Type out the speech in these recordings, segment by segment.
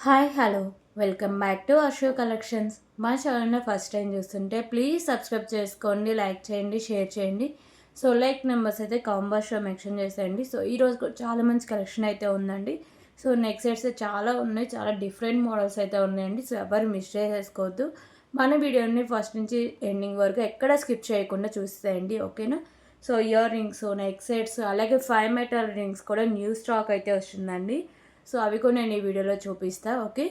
Hi hello welcome back to Asho collections. మా ఛానల్ని first time చూస్తుంటే ప్లీజ్ సబ్స్క్రైబ్ చేసుకోండి, లైక్ చేయండి, షేర్ చేయండి. సో లైక్ నెంబర్స్ అయితే కాంబాస్లో మెన్షన్ చేసేయండి. సో ఈరోజు కూడా చాలా మంచి కలెక్షన్ అయితే ఉందండి. సో నెక్ సెట్స్ చాలా ఉన్నాయి, చాలా డిఫరెంట్ మోడల్స్ అయితే ఉన్నాయండి. సో ఎవరు మిస్ చేసేసుకోవద్దు. మన వీడియోని ఫస్ట్ నుంచి ఎండింగ్ వరకు ఎక్కడ స్కిప్ చేయకుండా చూసేయండి, ఓకేనా. So ear rings, neck sets, అలాగే 5 మెటల్ రింగ్స్ కూడా న్యూ స్టాక్ అయితే వస్తుందండి. సో అవి కూడా నేను ఈ వీడియోలో చూపిస్తాను, ఓకే.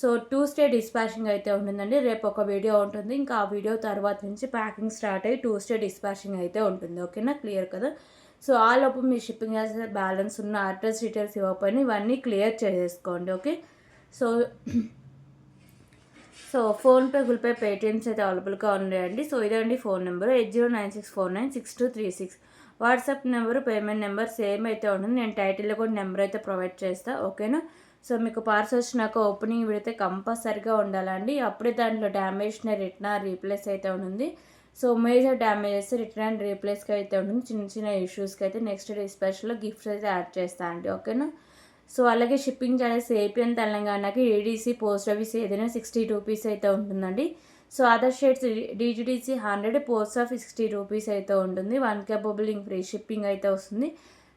సో 2 స్టే డిస్పాచింగ్ అయితే ఉంటుందండి. రేపు ఒక వీడియో ఉంటుంది, ఇంకా ఆ వీడియో తర్వాత నుంచి ప్యాకింగ్ స్టార్ట్ అయ్యి 2 స్టే డిస్పాచింగ్ అయితే ఉంటుంది, ఓకేనా. క్లియర్ కదా. సో ఆ లోపు మీ షిప్పింగ్ బ్యాలెన్స్ ఉన్న అడ్రస్ డీటెయిల్స్ ఇవ్వకపోయినా ఇవన్నీ క్లియర్ చేసేసుకోండి, okay. So so PhonePe, Google pay, Paytm's అయితే అవైలబుల్గా ఉన్నాయండి. సో ఇదండి phone number 8096496236. WhatsApp number, payment number same అయితే ఉంటుంది. నేను టైటిల్లో కూడా నెంబర్ అయితే ప్రొవైడ్ చేస్తాను, ఓకేనా. సో మీకు పార్సల్ వచ్చినాక ఓపెనింగ్ వీడితే కంపల్సరిగా ఉండాలండి. అప్పుడే దాంట్లో డ్యామేజ్ని రిటర్న్ రీప్లేస్ అయితే ఉంటుంది. So major damages return and రీప్లేస్కి అయితే ఉంటుంది. చిన్న చిన్న ఇష్యూస్కి అయితే నెక్స్ట్ డే స్పెషల్లో గిఫ్ట్స్ అయితే యాడ్ చేస్తాను అండి, ఓకేనా. సో అలాగే షిప్పింగ్ చార్జెస్ ఏపీ అండ్ తెలంగాణకి ఏడీసీ, పోస్ట్ ఆఫీస్ ఏదైనా 60 రూపీస్ అయితే ఉంటుందండి. So other states DGDC 100, post office 60 rupees అయితే ఉంటుంది. 1 కేపబులింగ్ ఫ్రీ షిప్పింగ్ అయితే వస్తుంది.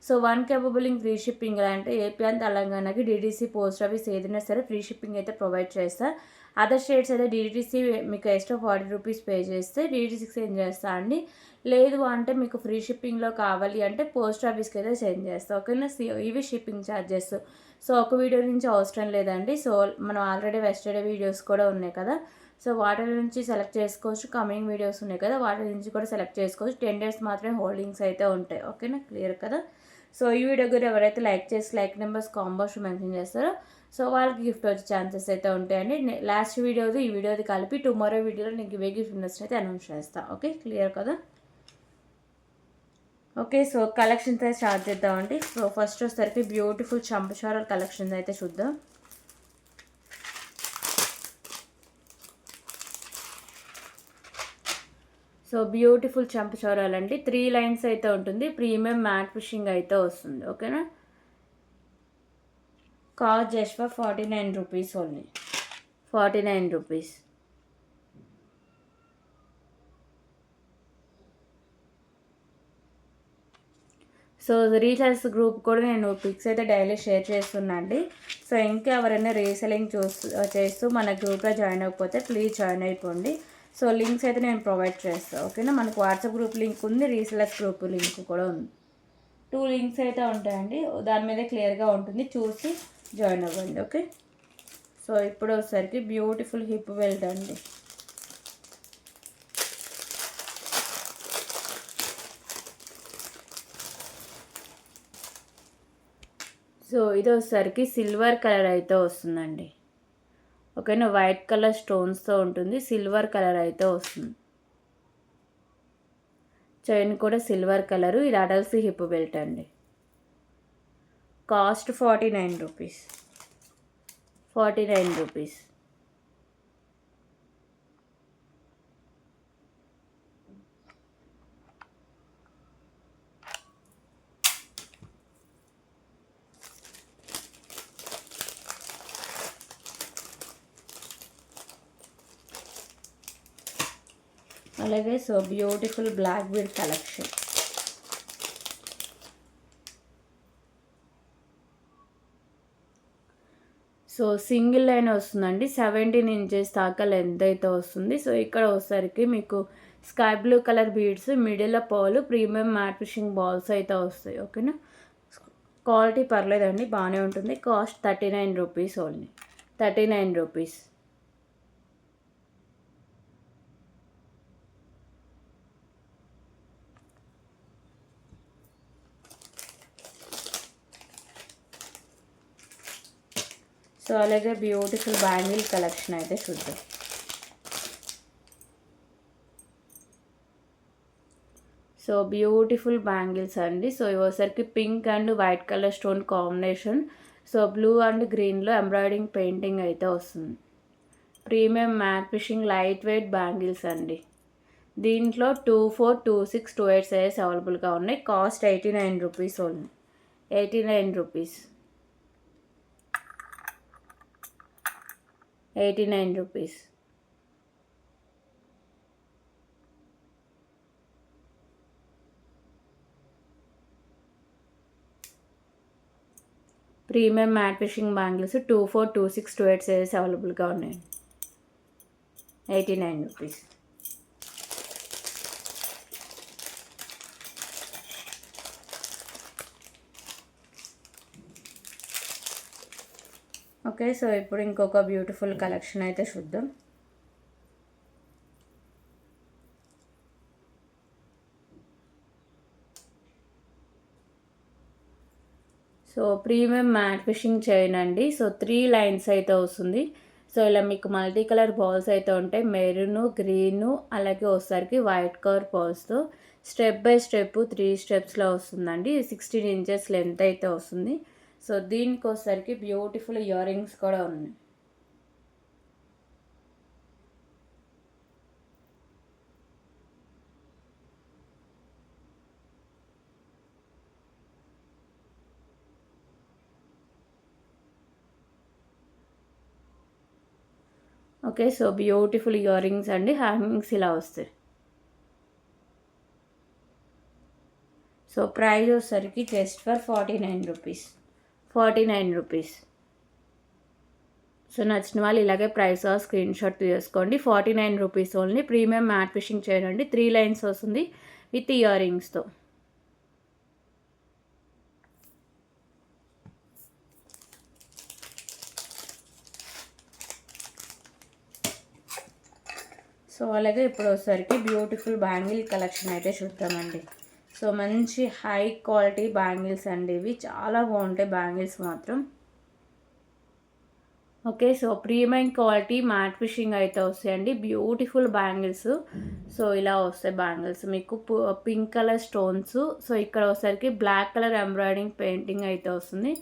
సో 1 కేపబులింగ్ ఫ్రీ షిప్పింగ్ అంటే ఏపీ అండ్ తెలంగాణకి డీడీసీ, పోస్ట్ ఆఫీస్ ఏదైనా సరే ఫ్రీ షిప్పింగ్ అయితే ప్రొవైడ్ చేస్తా. అదర్ స్టేట్స్ అయితే డీడీసీ మీకు ఎక్స్ట్రా 40 రూపీస్ పే చేస్తే డీడీసీకి సెండ్ చేస్తా అండి. లేదు అంటే మీకు ఫ్రీ షిప్పింగ్లో కావాలి అంటే పోస్ట్ ఆఫీస్కి అయితే సెండ్ చేస్తాం, ఓకేనా. ఇవి షిప్పింగ్ ఛార్జెస్. సో ఒక వీడియో నుంచి అవసరం లేదండి. సో మనం ఆల్రెడీ వెస్టర్డే వీడియోస్ కూడా ఉన్నాయి కదా. సో వాటి నుంచి సెలెక్ట్ చేసుకోవచ్చు. కమింగ్ వీడియోస్ ఉన్నాయి కదా, వాటి నుంచి కూడా సెలెక్ట్ చేసుకోవచ్చు. 10 డేస్ మాత్రమే హోల్డింగ్స్ అయితే ఉంటాయి, ఓకేనా. క్లియర్ కదా. సో ఈ వీడియో కూడా ఎవరైతే లైక్ చేసి లైక్ నెంబర్స్ కాంబోస్ మెన్షన్ చేస్తారో సో వాళ్ళకి గిఫ్ట్ వచ్చే ఛాన్సెస్ అయితే ఉంటాయండి. లాస్ట్ వీడియోది ఈ వీడియోది కలిపి టుమారో వీడియోలో నీకు ఇవే గిఫ్ట్ విన్నర్స్ అయితే అనౌన్స్ చేస్తాను, ఓకే. క్లియర్ కదా. ఓకే, సో కలెక్షన్స్ అయితే స్టార్ట్ చేద్దామండి. సో ఫస్ట్ వచ్చేసరికి బ్యూటిఫుల్ చంపచారల్ కలెక్షన్స్ అయితే చూద్దాం. సో బ్యూటిఫుల్ చంపచారాలు అండి. 3 లైన్స్ అయితే ఉంటుంది. ప్రీమియం మ్యాట్ ఫిషింగ్ అయితే వస్తుంది, ఓకేనా. Cost just for 49 rupees only. 49 rupees. So resellers group కూడా నేను పిక్స్ అయితే డైలీ షేర్ చేస్తున్నా అండి. సో ఇంకా ఎవరైనా రీసెలింగ్ చేస్తూ మన గ్రూప్లో జాయిన్ అవ్వకపోతే ప్లీజ్ జాయిన్ అయిపోండి. సో లింక్స్ అయితే నేను ప్రొవైడ్ చేస్తాను, ఓకేనా. మనకు వాట్సాప్ గ్రూప్ లింక్ ఉంది, రీసెలర్స్ గ్రూప్ లింక్ కూడా ఉంది. 2 లింక్స్ అయితే ఉంటాయండి, దాని మీద క్లియర్గా ఉంటుంది, చూసి జాయిన్ అవ్వండి, ఓకే. సో ఇప్పుడు వచ్చేసరికి బ్యూటిఫుల్ హిప్ బెల్ట్ అండి. సో ఇది వచ్చేసరికి సిల్వర్ కలర్ అయితే వస్తుందండి, ఓకేనా. వైట్ కలర్ స్టోన్స్తో ఉంటుంది, సిల్వర్ కలర్ అయితే వస్తుంది. చైన్ కూడా సిల్వర్ కలరు. ఇది అడల్స్ హిప్ బెల్ట్ అండి. Cost 49 rupees. 49 రూపీస్. అలాగే so beautiful black bead collection. So single line వస్తుందండి. 17 ఇంచెస్ దాకా లెంత్ అయితే వస్తుంది. సో ఇక్కడ వచ్చేసరికి మీకు స్కై బ్లూ కలర్ బీడ్స్, మిడిల్లో pearl, premium matte fishing balls అయితే వస్తాయి, ఓకేనా. క్వాలిటీ పర్లేదండి, బాగానే ఉంటుంది. Cost 39 rupees only. 39 rupees. So అలాగే బ్యూటిఫుల్ బ్యాంగిల్ కలెక్షన్ అయితే చూద్దాం. సో బ్యూటిఫుల్ బ్యాంగిల్స్ అండి. సో ఇవసరికి pink and white colour stone combination. So blue and గ్రీన్లో ఎంబ్రాయిడింగ్ పెయింటింగ్ అయితే వస్తుంది. Premium matte finishing light weight bangles అండి. దీంట్లో 2, 4, 2, 6, 2, 8 సైజెస్ అవైలబుల్గా ఉన్నాయి. Cost 89 rupees only. 89 rupees. Rupees. Premium matte fishing bangles 24, 26, 28 sizes అవైలబుల్గా ఉన్నాయి. 89 రూపీస్. ఓకే, సో ఇప్పుడు ఇంకొక బ్యూటిఫుల్ కలెక్షన్ అయితే చూద్దాం. So premium matte fishing chain అండి. సో 3 లైన్స్ అయితే వస్తుంది. సో ఇలా మీకు మల్టీ కలర్ బాల్స్ అయితే ఉంటాయి. మెరూను, గ్రీను, అలాగే ఒకసారికి వైట్ కలర్ బాల్స్తో స్టెప్ బై స్టెప్ 3 స్టెప్స్లో వస్తుందండి. 16 ఇంచెస్ లెంత్ అయితే వస్తుంది. సో దీనికి ఒకసారికి బ్యూటిఫుల్ ఇయర్ రింగ్స్ కూడా ఉన్నాయి. Okay, so beautiful ear rings అండి. హ్యాంగింగ్స్ ఇలా వస్తాయి. సో ప్రైస్ వచ్చేసరికి just for 49 rupees. 49 rupees. So నచ్చిన వాళ్ళు ఇలాగే ప్రైస్ స్క్రీన్ షాట్ తీసుకోండి. 49 rupees only. Premium matte fishing చేయండి. 3 లైన్స్ వస్తుంది విత్ ఇయర్ రింగ్స్తో. సో అలాగే ఇప్పుడు వచ్చేసరికి బ్యూటిఫుల్ బ్యాంగిల్ కలెక్షన్ అయితే చూద్దామండి. సో మంచి హై క్వాలిటీ బ్యాంగిల్స్ అండి. ఇవి చాలా బాగుంటాయి బ్యాంగిల్స్ మాత్రం. Okay, so premium quality matte finishing అయితే వస్తాయండి. Beautiful bangles. సో ఇలా వస్తాయి బ్యాంగిల్స్ మీకు. Pink colour stones. సో ఇక్కడ వచ్చేసరికి బ్లాక్ కలర్ ఎంబ్రాయిడింగ్ పెయింటింగ్ అయితే వస్తుంది.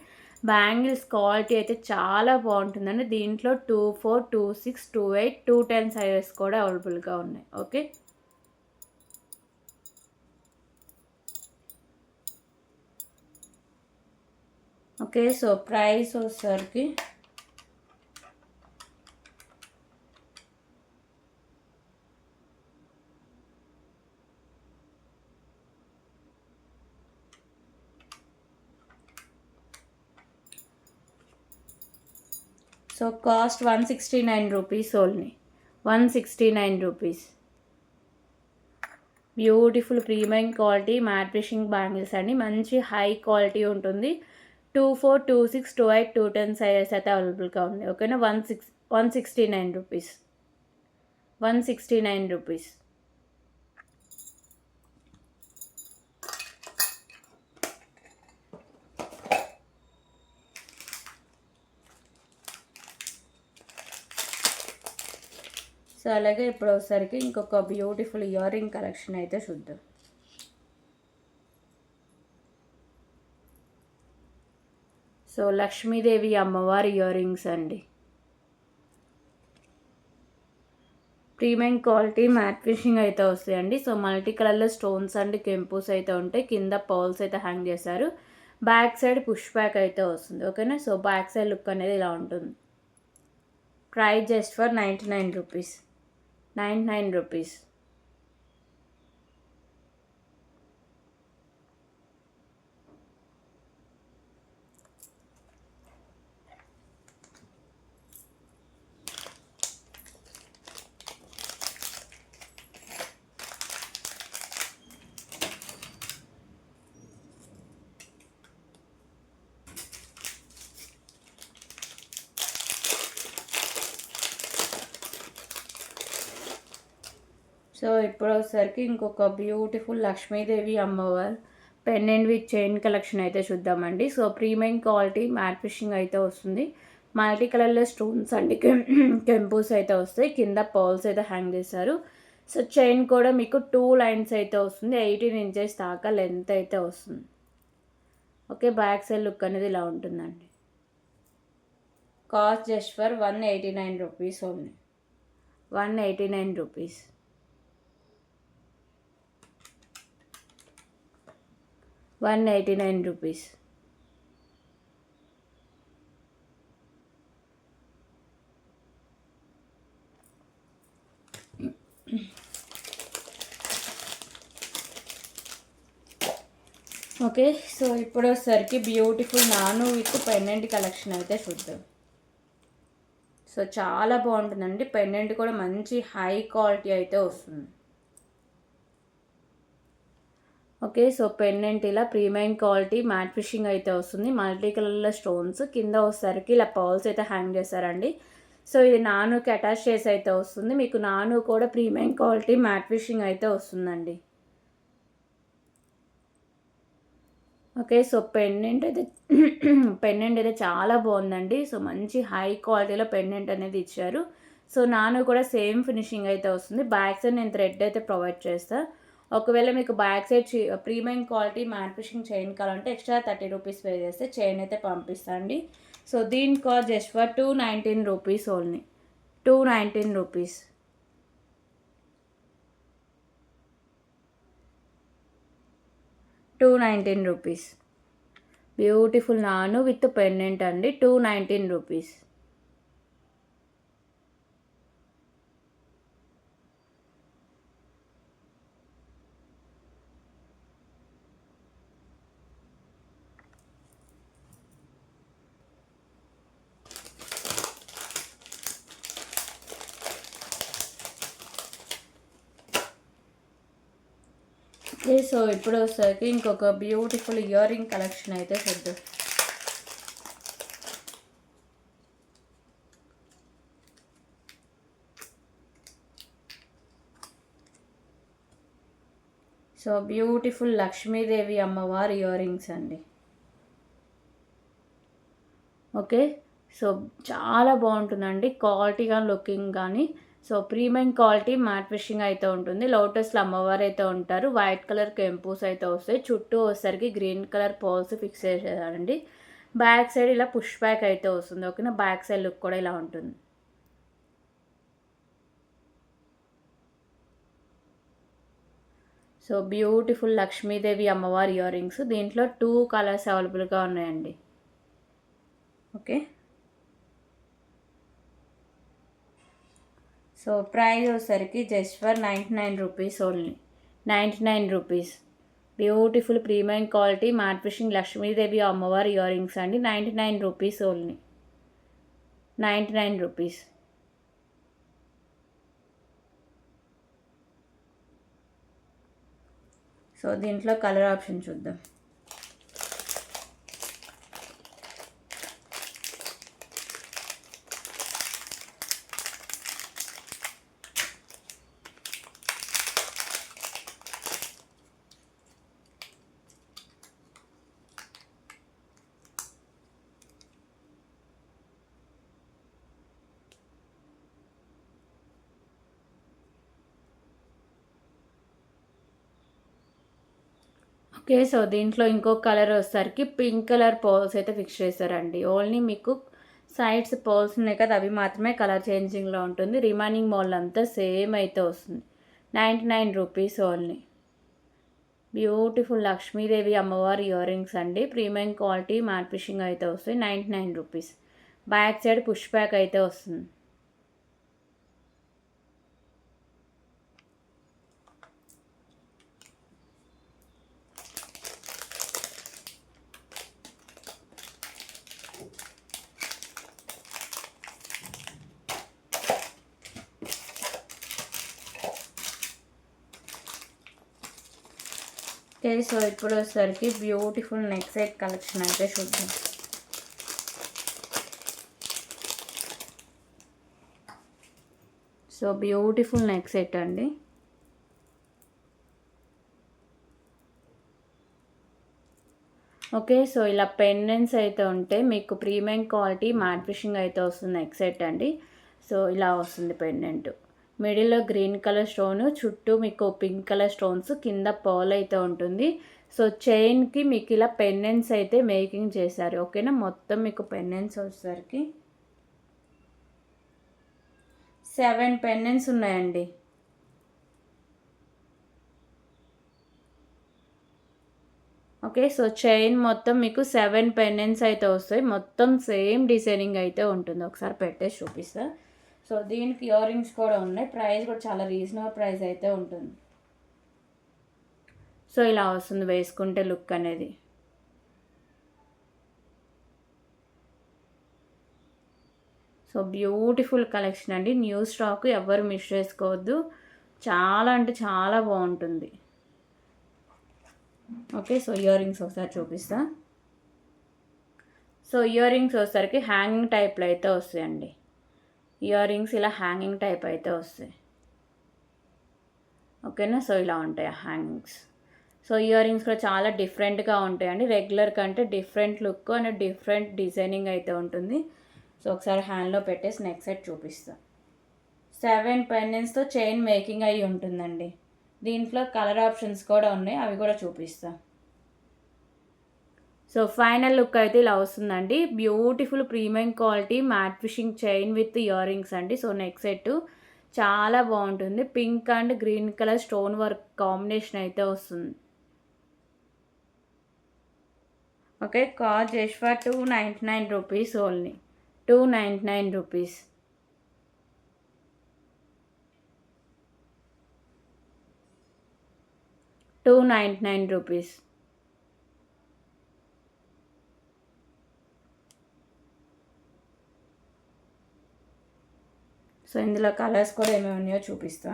బ్యాంగిల్స్ క్వాలిటీ అయితే చాలా బాగుంటుందండి. దీంట్లో 24, 26, 28, 210 సైజెస్ కూడా అవైలబుల్గా ఉన్నాయి. ఓకే, ఓకే, సో ప్రైస్ వచ్చేసరికి so cost 169 rupees only. 169 rupees. Beautiful premium quality matte fishing bangles అండి. మంచి హై క్వాలిటీ ఉంటుంది. 24, 26, 28, 210 సైజెస్ అయితే అవైలబుల్గా ఉంది. ఓకేనా. 169 రూపీస్. 169 రూపీస్. సో అలాగే ఇప్పుడు ఒకసారికి ఇంకొక బ్యూటిఫుల్ ఇయర్ రింగ్ కలెక్షన్ అయితే చూద్దాం. సో లక్ష్మీదేవి అమ్మవారి ఇయర్ రింగ్స్ అండి. ప్రీమియం క్వాలిటీ మ్యాట్ ఫిషింగ్ అయితే వస్తాయండి. సో మల్టీ కలర్లో స్టోన్స్ అండ్ కెంపూస్ అయితే ఉంటాయి. కింద పౌల్స్ అయితే హ్యాంగ్ చేశారు. బ్యాక్ సైడ్ పుష్ బ్యాక్ అయితే వస్తుంది. ఓకేనా. సో బ్యాక్ సైడ్ లుక్ అనేది ఇలా ఉంటుంది. Price just for 99 rupees. 99 rupees. So ఇప్పుడు వచ్చేసరికి ఇంకొక బ్యూటిఫుల్ లక్ష్మీదేవి అమ్మవారు పెండెంట్ విత్ చైన్ కలెక్షన్ అయితే చూద్దామండి. So premium quality matte finishing అయితే వస్తుంది. మల్టీ కలర్లో స్టోన్స్ అండి కెంపూస్ అయితే వస్తాయి. కింద పర్ల్స్ అయితే హ్యాంగ్ చేశారు. సో చైన్ కూడా మీకు 2 లైన్స్ అయితే వస్తుంది. 18 ఇంచెస్ దాకా లెంత్ అయితే వస్తుంది. ఓకే, బ్యాక్ సైడ్ లుక్ అనేది ఇలా ఉంటుందండి. Cost just for 189 rupees only. 189 rupees. 189 rupees. Okay. So ఇప్పుడు వచ్చేసరికి బ్యూటిఫుల్ నాను విత్ పెండెంట్ కలెక్షన్ అయితే చూద్దాం. సో చాలా బాగుంటుందండి. పెండెంట్ కూడా మంచి హై క్వాలిటీ అయితే వస్తుంది. ఓకే. సో పెండెంట్ ఇలా ప్రీమియం క్వాలిటీ మ్యాట్ ఫిషింగ్ అయితే వస్తుంది. మల్టీ కలర్‌లో స్టోన్స్ కింద వచ్చేసరికి ఇలా పర్ల్స్ అయితే హ్యాంగ్ చేశారండి. సో ఇది నానుకి అటాచ్ చేసి అయితే వస్తుంది. మీకు నాను కూడా ప్రీమియం క్వాలిటీ మ్యాట్ ఫిషింగ్ అయితే వస్తుందండి. ఓకే. సో పెండెంట్ అయితే చాలా బాగుందండి. సో మంచి హై క్వాలిటీలో పెండెంట్ అనేది ఇచ్చారు. సో నాను కూడా సేమ్ ఫినిషింగ్ అయితే వస్తుంది. బ్యాక్ సైడ్ నేను థ్రెడ్ అయితే ప్రొవైడ్ చేస్తా. ఒకవేళ మీకు back side premium quality matte fishing chain కావాలంటే ఎక్స్ట్రా 30 రూపీస్ పే చేస్తే చైన్ అయితే పంపిస్తా అండి. సో దీని cost just for 219 rupees only. 219 rupees. 219 rupees. Beautiful నాను విత్ పెండెంట్ అండి. 219 రూపీస్. సో ఇప్పుడు వచ్చేసరికి ఇంకొక బ్యూటిఫుల్ ఇయర్ రింగ్ కలెక్షన్ అయితే చూద్దాం. సో బ్యూటిఫుల్ లక్ష్మీదేవి అమ్మవారి ఇయర్ రింగ్స్ అండి. ఓకే. సో చాలా బాగుంటుందండి. క్వాలిటీగా లుకింగ్ కానీ so premium quality matte finishing అయితే ఉంటుంది. లోటస్లో అమ్మవారు అయితే ఉంటారు. వైట్ కలర్ కెంపూస్ అయితే వస్తాయి. చుట్టూ వచ్చేసరికి గ్రీన్ కలర్ పోల్స్ ఫిక్స్ చేసేదండి. బ్యాక్ సైడ్ ఇలా పుష్ బ్యాక్ అయితే వస్తుంది. ఓకేనా. బ్యాక్ సైడ్ లుక్ కూడా ఇలా ఉంటుంది. సో బ్యూటిఫుల్ లక్ష్మీదేవి అమ్మవారి ఇయర్ రింగ్స్. దీంట్లో 2 కలర్స్ అవైలబుల్గా ఉన్నాయండి. ఓకే. సో ప్రైస్ వచ్చేసరికి just for 99 rupees only. 99 rupees. Beautiful premium quality matte fishing Lakshmidevi అమ్మవారి ఇయర్ రింగ్స్ అండి. 99 రూపీస్ ఓన్లీ. 99 రూపీస్. సో దీంట్లో కలర్ ఆప్షన్ చూద్దాం. ఓకే. సో దీంట్లో ఇంకో కలర్ వచ్చేసరికి పింక్ కలర్ పర్ల్స్ అయితే ఫిక్స్ చేశారండి. ఓన్లీ మీకు సైడ్స్ పర్ల్స్ ఉన్నాయి కదా, అవి మాత్రమే కలర్ చేంజింగ్లో ఉంటుంది. రిమైనింగ్ మోడల్ అంతా సేమ్ అయితే వస్తుంది. 99 రూపీస్ ఓన్లీ. బ్యూటిఫుల్ లక్ష్మీదేవి అమ్మవారి ఇయర్ రింగ్స్ అండి. ప్రీమియం క్వాలిటీ మ్యాట్ ఫిషింగ్ అయితే వస్తుంది. 99 rupees. Back side push back అయితే వస్తుంది. ఓకే. సో ఇప్పుడు వచ్చేసరికి బ్యూటిఫుల్ నెక్ సెట్ కలెక్షన్ అయితే చూద్దాం. సో బ్యూటిఫుల్ నెక్ సెట్ అండి. ఓకే. సో ఇలా పెండెంట్స్ అయితే ఉంటే మీకు ప్రీమియం క్వాలిటీ మ్యాట్ ఫిషింగ్ అయితే వస్తుంది నెక్ సెట్ అండి. సో ఇలా వస్తుంది పెండెంట్. మిడిల్లో గ్రీన్ కలర్ స్టోను, చుట్టూ మీకు పింక్ కలర్ స్టోన్స్, కింద పర్ల్ అయితే ఉంటుంది. సో చైన్కి మీకు ఇలా పెండెంట్స్ అయితే మేకింగ్ చేశారు. ఓకేనా. మొత్తం మీకు పెండెంట్స్ వచ్చేసరికి 7 పెండెంట్స్ ఉన్నాయండి. ఓకే. సో చైన్ మొత్తం మీకు 7 పెండెంట్స్ అయితే వస్తాయి. మొత్తం సేమ్ డిజైనింగ్ అయితే ఉంటుంది. ఒకసారి పెట్టేసి చూపిస్తా. సో దీనికి ఇయర్ రింగ్స్ కూడా ఉన్నాయి. ప్రైస్ కూడా చాలా రీజనబుల్ ప్రైస్ అయితే ఉంటుంది. సో ఇలా వస్తుంది వేసుకుంటే లుక్ అనేది. సో బ్యూటిఫుల్ కలెక్షన్ అండి. న్యూ స్టాక్ ఎవ్వరు మిస్ చేసుకోవద్దు. చాలా అంటే చాలా బాగుంటుంది. ఓకే, సో ఇయర్ రింగ్స్ ఒకసారి చూపిస్తా. సో ఇయర్ రింగ్స్ వచ్చేసరికి హ్యాంగింగ్ టైప్లో అయితే వస్తాయండి. ఇయర్ రింగ్స్ ఇలా హ్యాంగింగ్ టైప్ అయితే వస్తాయి. ఓకేనా, సో ఇలా ఉంటాయి హ్యాంగింగ్స్. సో ఇయర్ రింగ్స్ కూడా చాలా డిఫరెంట్గా ఉంటాయండి. రెగ్యులర్ కంటే different look and different designing అయితే ఉంటుంది. సో ఒకసారి హ్యాండ్లో పెట్టేసి నెక్ సెట్ చూపిస్తా. 7 పెండెంట్స్తో చైన్ మేకింగ్ అయి ఉంటుందండి. దీంట్లో కలర్ ఆప్షన్స్ కూడా ఉన్నాయి, అవి కూడా చూపిస్తా. సో ఫైనల్ లుక్ అయితే ఇలా వస్తుందండి. Beautiful premium quality matte fishing chain with ear rings అండి. సో నెక్ సెట్ చాలా బాగుంటుంది. Pink and green colour stone work combination అయితే వస్తుంది. Okay, cost just for 299 rupees only. 299 rupees. Rupees. So ఇందులో colours కూడా ఏమేమి ఉన్నాయో చూపిస్తా.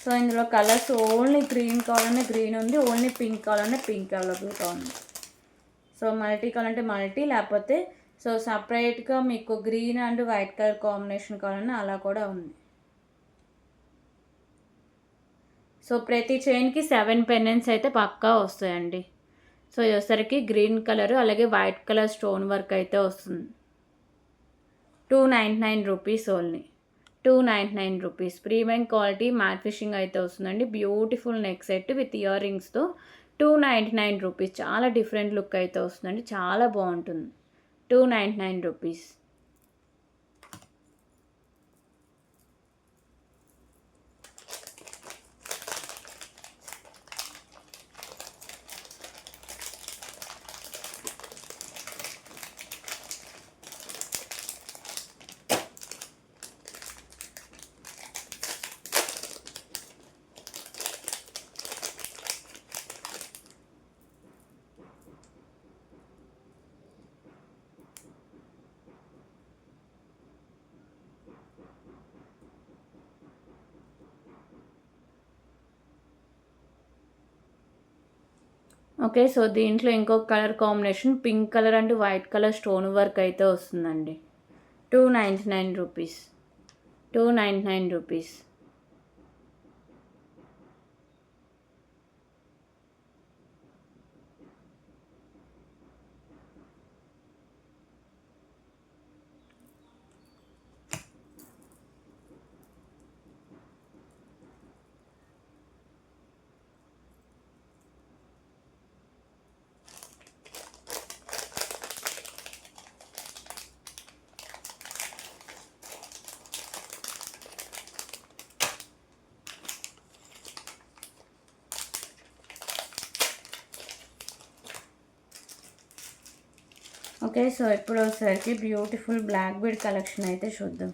సో ఇందులో కలర్స్ ఓన్లీ గ్రీన్ కావాలనే గ్రీన్ ఉంది, ఓన్లీ పింక్ కావాలనే పింక్ అవైలబుల్గా ఉంది. సో మల్టీ కావాలంటే మల్టీ, లేకపోతే సో సపరేట్గా మీకు green and white colour combination కావాలన్నా అలా కూడా ఉంది. సో ప్రతి చైన్కి 7 పెండెంట్స్ అయితే పక్కా వస్తాయండి. సో ఇది వచ్చేసరికి గ్రీన్ కలర్ అలాగే వైట్ కలర్ స్టోన్ వర్క్ అయితే వస్తుంది. 299 rupees only. 299 rupees. Premium quality matte finishing అయితే వస్తుందండి. Beautiful neck set with ear రింగ్స్తో 299 రూపీస్. చాలా డిఫరెంట్ లుక్ అయితే వస్తుందండి, చాలా బాగుంటుంది. 299 రూపీస్. ఓకే, సో దీంట్లో ఇంకొక colour combination pink colour and white colour stone work అయితే వస్తుందండి. 299 రూపీస్. 299 రూపీస్. ఓకే, సో ఇప్పుడు వచ్చేసరికి బ్యూటిఫుల్ బ్లాక్ బీడ్ కలెక్షన్ అయితే చూద్దాం.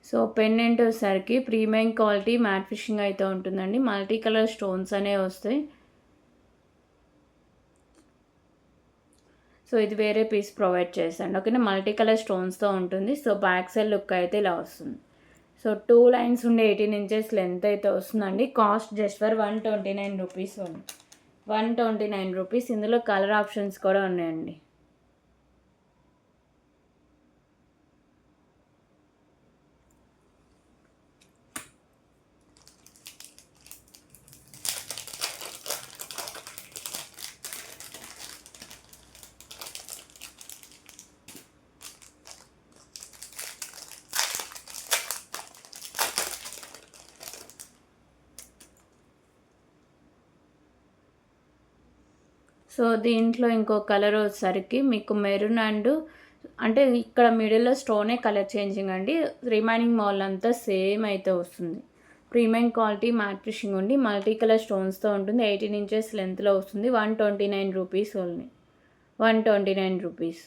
సో పెండెంట్ వచ్చేసరికి ప్రీమియం క్వాలిటీ మ్యాట్ ఫిషింగ్ అయితే ఉంటుందండి. మల్టీ కలర్ స్టోన్స్ అనేవి వస్తాయి. సో ఇది వేరే పీస్ ప్రొవైడ్ చేస్తాను. ఓకేనా, మల్టీ కలర్ స్టోన్స్తో ఉంటుంది. సో బ్యాక్ సైడ్ లుక్ అయితే ఇలా వస్తుంది. సో 2 లైన్స్ ఉండే 18 ఇంచెస్ లెంత్ అయితే వస్తుందండి. కాస్ట్ జస్ట్ ఫర్ 129 రూపీస్ ఉంది. 129 రూపీస్. ఇందులో కలర్ ఆప్షన్స్ కూడా ఉన్నాయండి. సో దీంట్లో ఇంకో కలర్ వచ్చేసరికి మీకు మెరూన్ అండ్ అంటే ఇక్కడ మిడిల్లో స్టోనే కలర్ చేంజింగ్ అండి. రిమైనింగ్ మాల్ అంతా సేమ్ అయితే వస్తుంది. ప్రీమియం క్వాలిటీ మ్యాట్ ఫినిషింగ్ ఉండి మల్టీ కలర్ స్టోన్స్తో ఉంటుంది. 18 ఇంచెస్ లెంత్లో వస్తుంది. 129 రూపీస్ ఓన్లీ. 129 రూపీస్.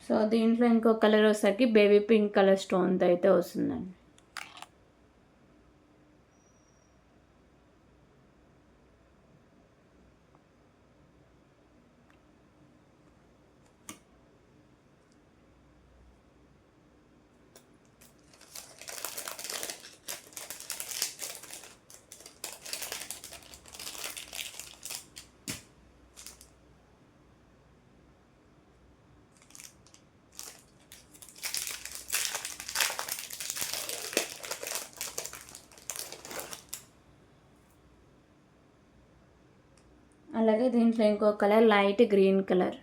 సో దీంట్లో ఇంకో కలర్ వచ్చేసరికి బేబీ పింక్ కలర్ స్టోన్తో అయితే వస్తుందండి. అలాగే దీంట్లో ఇంకో colour light green colour.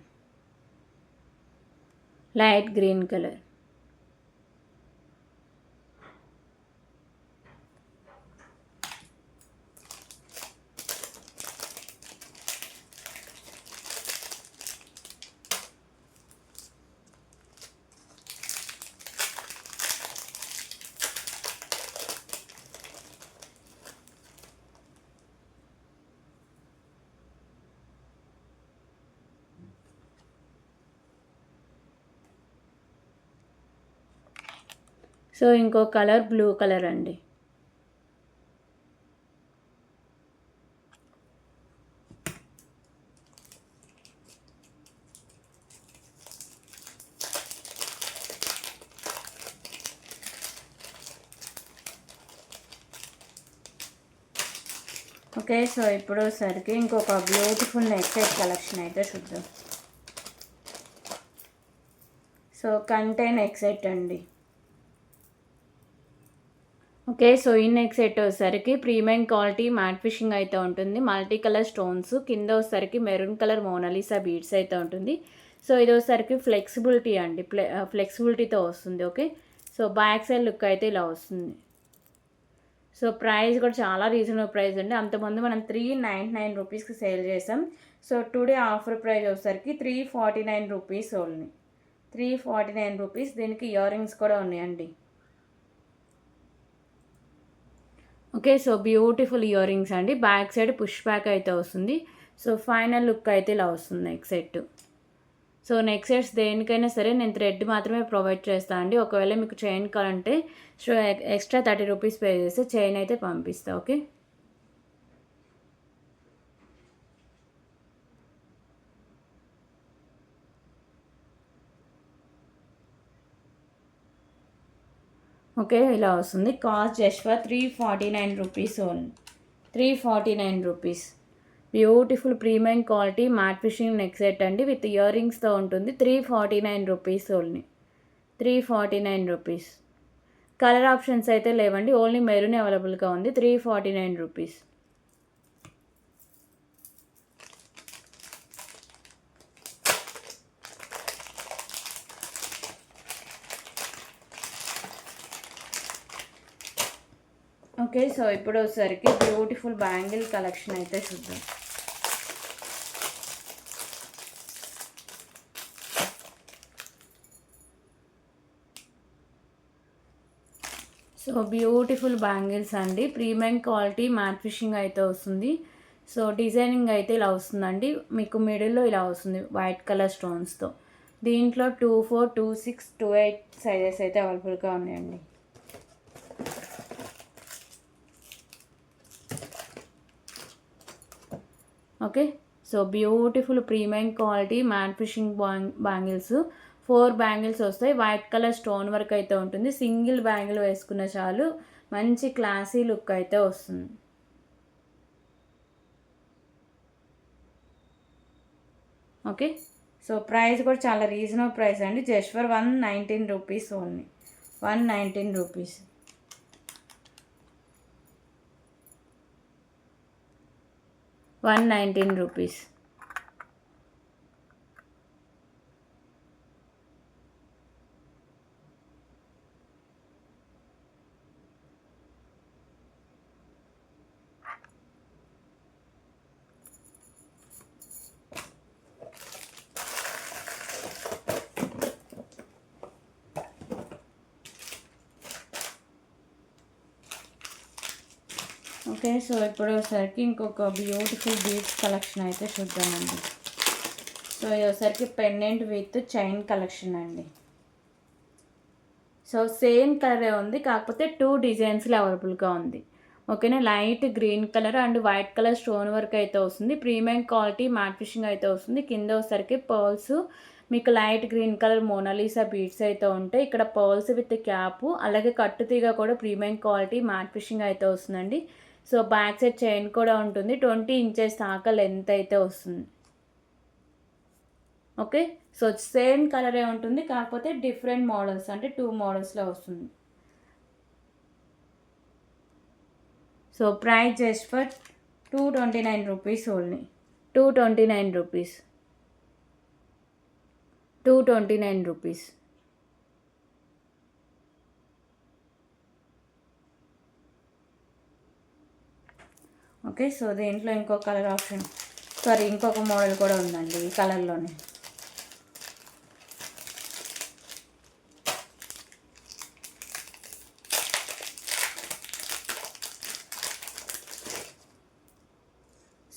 So ఇంకో కలర్ బ్లూ కలర్ అండి. ఓకే, సో ఇప్పుడు సరికి ఇంకొక బ్యూటిఫుల్ నెక్ సెట్ కలెక్షన్ అయితే చూద్దాం. సో కంటే నెక్ సెట్ అండి. ఓకే, సో ఈ నెక్ సెట్ వచ్చేసరికి ప్రీమియం క్వాలిటీ మ్యాట్ ఫినిషింగ్ అయితే ఉంటుంది. మల్టీ కలర్ స్టోన్స్ కింద వచ్చేసరికి మెరూన్ కలర్ మోనాలిసా బీడ్స్ అయితే ఉంటుంది. సో ఇది వచ్చేసరికి ఫ్లెక్సిబిలిటీ అండి, ఫ్లెక్సిబిలిటీతో వస్తుంది. Okay, so back side look అయితే ఇలా వస్తుంది. సో ప్రైస్ కూడా చాలా రీజనబుల్ ప్రైస్ అండి. అంతకుముందు మనం 399 రూపీస్కి సేల్ చేసాం. సో టుడే ఆఫర్ ప్రైస్ వచ్చేసరికి 349 రూపీస్ ఓన్లీ. 349 రూపీస్. దీనికి ఇయర్ రింగ్స్ కూడా ఉన్నాయండి. Okay, so beautiful ear rings అండి. బ్యాక్ సైడ్ పుష్ బ్యాక్ అయితే వస్తుంది. సో ఫైనల్ లుక్ అయితే ఇలా వస్తుంది neck set. So neck sets దేనికైనా సరే నేను థ్రెడ్ మాత్రమే ప్రొవైడ్ చేస్తాను అండి. ఒకవేళ మీకు చైన్ కావాలంటే సో ఎక్స్ట్రా 30 రూపీస్ పే చేస్తే చైన్ అయితే పంపిస్తా. ఓకే, ఓకే ఇలా వస్తుంది. Cost just for 349 rupees only. 349 rupees. Beautiful premium quality matte finishing neck set అండి. విత్ ఇయర్ రింగ్స్తో ఉంటుంది. 349 rupees only. 349 rupees. Colour options అయితే లేవండి, ఓన్లీ మెరూన్ అవైలబుల్గా ఉంది. 349 రూపీస్. ఓకే, సో ఇప్పుడు వచ్చేసరికి బ్యూటిఫుల్ బ్యాంగిల్ కలెక్షన్ అయితే చూద్దాం. సో బ్యూటిఫుల్ బ్యాంగిల్స్ అండి. ప్రీమియం క్వాలిటీ మ్యాట్ ఫినిషింగ్ అయితే వస్తుంది. సో డిజైనింగ్ అయితే ఇలా వస్తుందండి. మీకు మిడిల్లో ఇలా వస్తుంది వైట్ కలర్ స్టోన్స్తో. దీంట్లో 24, 26, 28 సైజెస్ అయితే అవైలబుల్గా ఉన్నాయండి. Okay, so beautiful premium quality matte finishing bangles. 4 bangles వస్తాయి. వైట్ కలర్ స్టోన్ వర్క్ అయితే ఉంటుంది. సింగిల్ బ్యాంగిల్ వేసుకున్న చాలు మంచి క్లాసీ లుక్ అయితే వస్తుంది. ఓకే, సో ప్రైస్ కూడా చాలా రీజనబుల్ ప్రైస్ అండి. Just for 119 rupees only. 119 rupees. 119 rupees. Okay, so ఇప్పుడు ఒకసారికి ఇంకొక బ్యూటిఫుల్ బీడ్స్ కలెక్షన్ అయితే చూద్దామండి. సో ఇది ఒకసారికి పెండెంట్ విత్ చైన్ కలెక్షన్ అండి. సో సేమ్ కలరే ఉంది, కాకపోతే 2 డిజైన్స్లో అవైలబుల్గా ఉంది. ఓకేనా, light green colour and white colour stone work అయితే వస్తుంది. ప్రీమియం క్వాలిటీ మ్యాట్ ఫిషింగ్ అయితే వస్తుంది. కింద ఒకసారికి పర్ల్స్ మీకు light green colour Mona Lisa beads అయితే ఉంటాయి. ఇక్కడ పర్ల్స్ విత్ క్యాప్, అలాగే కట్టుతీగ కూడా ప్రీమియం క్వాలిటీ మ్యాట్ ఫిషింగ్ అయితే వస్తుందండి. సో బ్యాక్ సైడ్ చైన్ కూడా ఉంటుంది. 20 ఇంచెస్ దాకా లెంత్ అయితే వస్తుంది. ఓకే, సో సేమ్ కలరే ఉంటుంది, కాకపోతే డిఫరెంట్ మోడల్స్, అంటే 2 మోడల్స్లో వస్తుంది. So price just for 229 rupees only. 229 rupees. 229 rupees. Okay, so దీంట్లో ఇంకో కలర్ ఆప్షన్, ఇంకొక మోడల్ కూడా ఉందండి ఈ కలర్లోనే.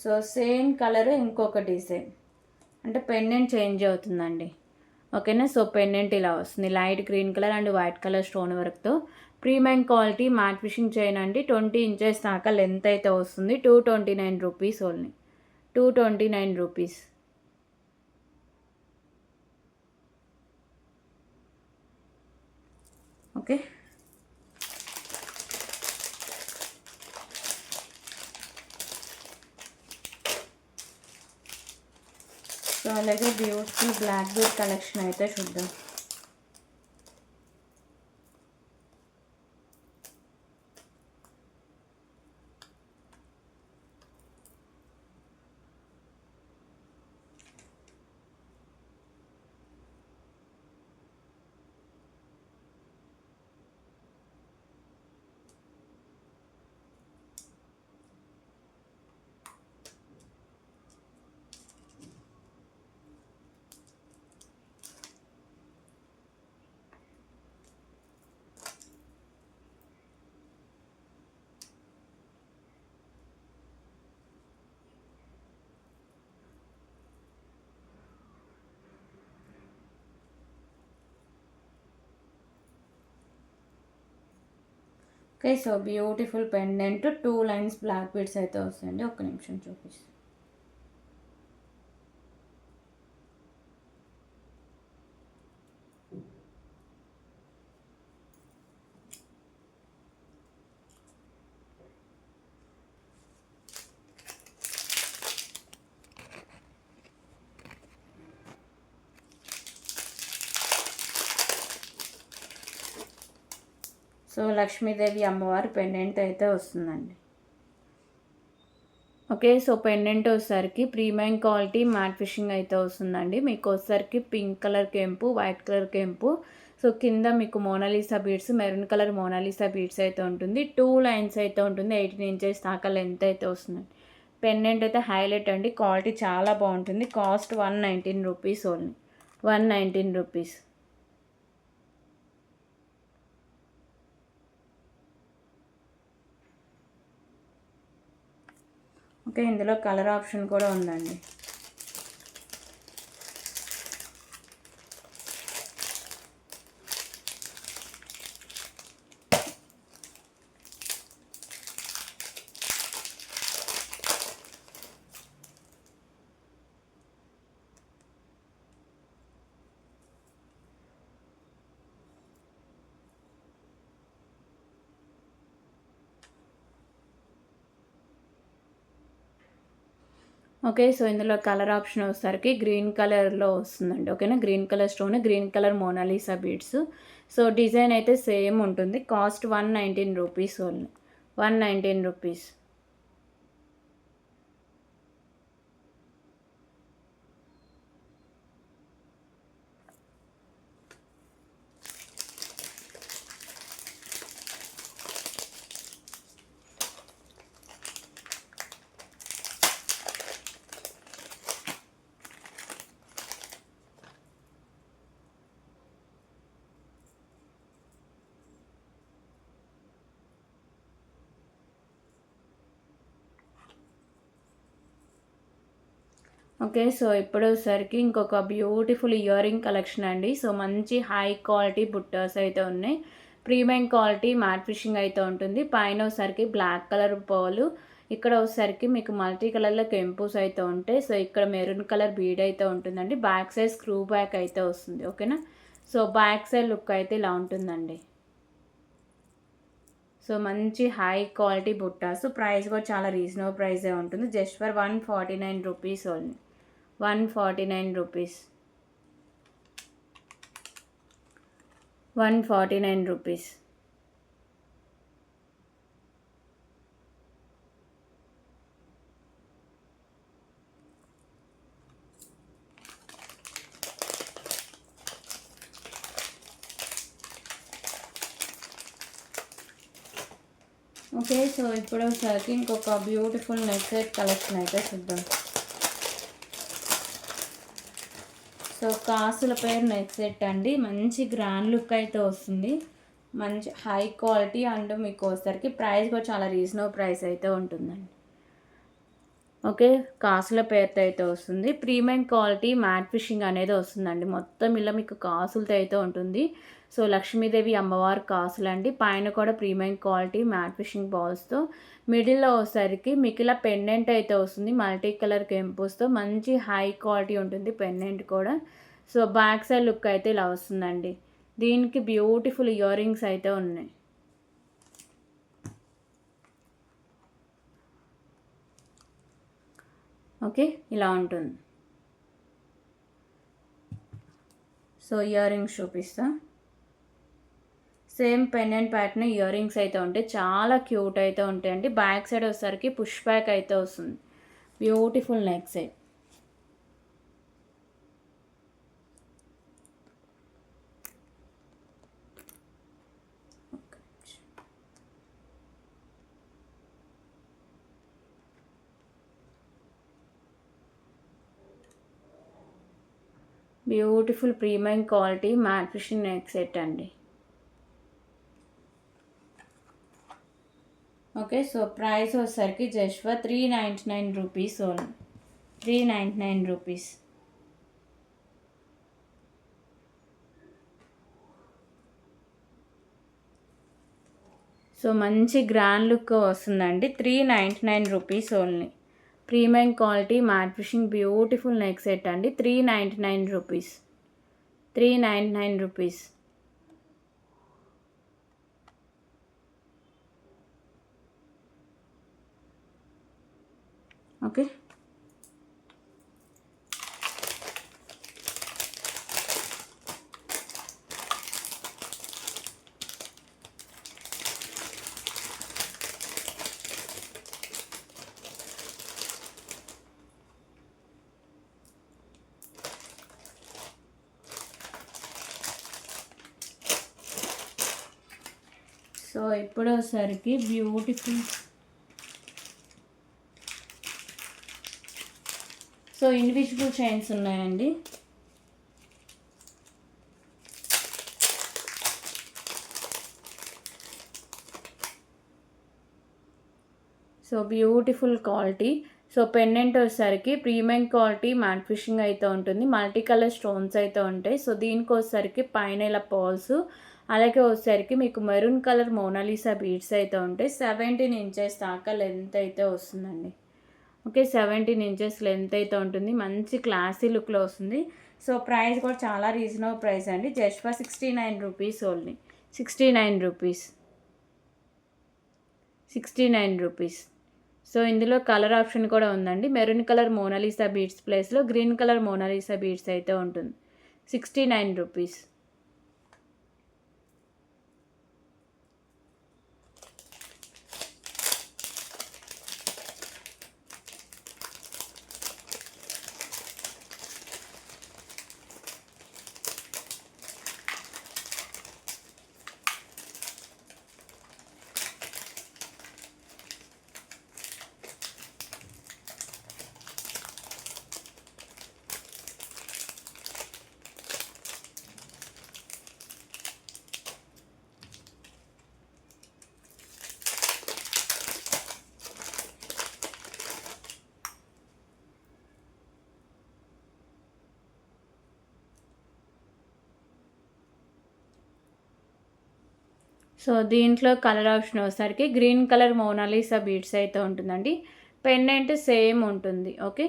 సో సేమ్ కలర్ ఇంకొక డిజైన్, అంటే పెండెంట్ చేంజ్ అవుతుందండి. ఓకేనా, సో పెండెంట్ ఇలా వస్తుంది, light green colour and white colour stone వర్క్తో premium quality matte fishing chain అండి. 20 ఇంచెస్ దాకా లెంత్ అయితే వస్తుంది. 229 rupees only. 229 rupees. Okay, so అలాగే బ్యూటిఫుల్ బ్లాక్ బీడ్ కలెక్షన్ అయితే చూద్దాం. Okay, so beautiful pendant 2 lines black beads అయితే వస్తాయండి. ఒక్క నిమిషం చూపిస్తాను. సో లక్ష్మీదేవి అమ్మవారి పెండెంట్ అయితే వస్తుందండి. ఓకే, సో పెండెంట్ వచ్చేసరికి ప్రీమియం క్వాలిటీ మ్యాట్ ఫిషింగ్ అయితే వస్తుందండి. మీకు వచ్చేసరికి పింక్ కలర్ కెంపు, వైట్ కలర్ కెంపు, సో కింద మీకు Mona Lisa beads, maroon colour Mona Lisa beads అయితే ఉంటుంది. 2 లైన్స్ అయితే ఉంటుంది. 18 ఇంచెస్ దాకా లెంత్ అయితే వస్తుందండి. పెండెంట్ అయితే హైలైట్ అండి, క్వాలిటీ చాలా బాగుంటుంది. Cost 119 rupees only. 119 rupees. Okay, ఇందులో కలర్ ఆప్షన్ కూడా ఉందండి. ఓకే, సో ఇందులో కలర్ ఆప్షన్ వచ్చేసరికి గ్రీన్ కలర్లో వస్తుందండి. ఓకేనా, green colour stone, green colour Mona Lisa beads. So design అయితే సేమ్ ఉంటుంది. Cost 119 rupees only. 119 rupees. Okay. So, ఇప్పుడొచ్చేసరికి ఇంకొక బ్యూటిఫుల్ ఇయర్ రింగ్ కలెక్షన్ అండి. సో, మంచి హై క్వాలిటీ బుట్టాస్ అయితే ఉన్నాయి. ప్రీమియం క్వాలిటీ మ్యాట్ ఫినిషింగ్ అయితే ఉంటుంది. పైన వచ్చేసరికి బ్లాక్ కలర్ పర్ల్, ఇక్కడ వచ్చేసరికి మీకు మల్టీ కలర్‌లో కెంపుస్ అయితే ఉంటాయి. సో, ఇక్కడ మెరూన్ కలర్ బీడ్ అయితే ఉంటుందండి. బ్యాక్ సైడ్ స్క్రూ బ్యాక్ అయితే వస్తుంది. ఓకేనా. సో, బ్యాక్ సైడ్ లుక్ అయితే ఇలా ఉంటుందండి. సో, మంచి హై క్వాలిటీ బుట్టాస్. ప్రైస్ కూడా చాలా రీజనబుల్ ప్రైసే ఉంటుంది. Just for 149 rupees only. 149 rupees. 149 rupees. Okay. So, ఇప్పుడు వచ్చేసరికి ఇంకొక బ్యూటిఫుల్ నెక్ సెట్ కలెక్షన్ అయితే చూద్దాం. సో, కాసుల పేరు నెక్ సెట్ అండి. మంచి గ్రాండ్ లుక్ అయితే వస్తుంది. మంచి హై క్వాలిటీ అండ్ మీకు వచ్చేసరికి ప్రైస్ కూడా చాలా రీజనబుల్ ప్రైస్ అయితే ఉంటుందండి. ఓకే. కాసుల పేరుతో అయితే వస్తుంది. ప్రీమియం క్వాలిటీ మ్యాట్ ఫినిషింగ్ అనేది వస్తుందండి. మొత్తం ఇలా మీకు కాసులతో అయితే ఉంటుంది. సో, లక్ష్మీదేవి అమ్మవారి కాసులండి. పైన కూడా ప్రీమియం క్వాలిటీ మ్యాట్ ఫినిషింగ్ బాల్స్తో, మిడిల్‌లో వచ్చేసరికి మీకు ఇలా పెండెంట్ అయితే వస్తుంది. మల్టీ కలర్ కెంపుస్‌తో మంచి హై క్వాలిటీ ఉంటుంది పెండెంట్ కూడా. సో, బ్యాక్ సైడ్ లుక్ అయితే ఇలా వస్తుందండి. దీనికి బ్యూటిఫుల్ ఇయర్ రింగ్స్ అయితే ఉన్నాయి. ఓకే. ఇలా ఉంటుంది. సో, ఇయర్ రింగ్స్ చూపిస్తా. Same pendant pattern ear rings అయితే ఉంటాయి. చాలా క్యూట్ అయితే ఉంటాయండి. బ్యాక్ సైడ్ వచ్చేసరికి పుష్ బ్యాక్ అయితే వస్తుంది. Beautiful neck set. Beautiful premium quality matte finishing neck set అండి. ఓకే. సో, ప్రైస్ వచ్చేసరికి just for 399 rupees only. 399 rupees. So, మంచి గ్రాండ్ లుక్ వస్తుందండి. 399 rupees only. Premium quality matte finishing beautiful neck set అండి. 399 rupees. 399 rupees. Okay. So, ఇప్పుడు వచ్చేసరికి beautiful. So, invisible chains ఉన్నాయండి. So, beautiful quality. So, pendant వచ్చేసరికి premium quality matte finishing అయితే ఉంటుంది. Multi colour stones అయితే ఉంటాయి. సో, దీనికి వచ్చేసరికి పైన ఇలా పర్ల్స్, అలాగే వచ్చేసరికి మీకు మెరూన్ కలర్ మోనాలిసా బీడ్స్ అయితే ఉంటాయి. 17 ఇంచెస్ దాకా లెంత్ అయితే వస్తుందండి. ఓకే. 17 ఇంచెస్ లెంత్ అయితే ఉంటుంది. మంచి క్లాసీ లుక్లో వస్తుంది. సో, ప్రైస్ కూడా చాలా రీజనబుల్ ప్రైస్ అండి. Just for 69 rupees only. 69 rupees. 69 rupees. So, ఇందులో కలర్ ఆప్షన్ కూడా ఉందండి. మెరూన్ కలర్ మోనాలిసా బీడ్స్ ప్లేస్లో గ్రీన్ కలర్ మోనాలిసా బీడ్స్ అయితే ఉంటుంది. 69 రూపీస్. సో దీంట్లో కలర్ ఆప్షన్ వచ్చేసరికి గ్రీన్ కలర్ మోనాలిసా బీడ్స్ అయితే ఉంటుందండి. పెండెంట్ సేమ్ ఉంటుంది. Okay,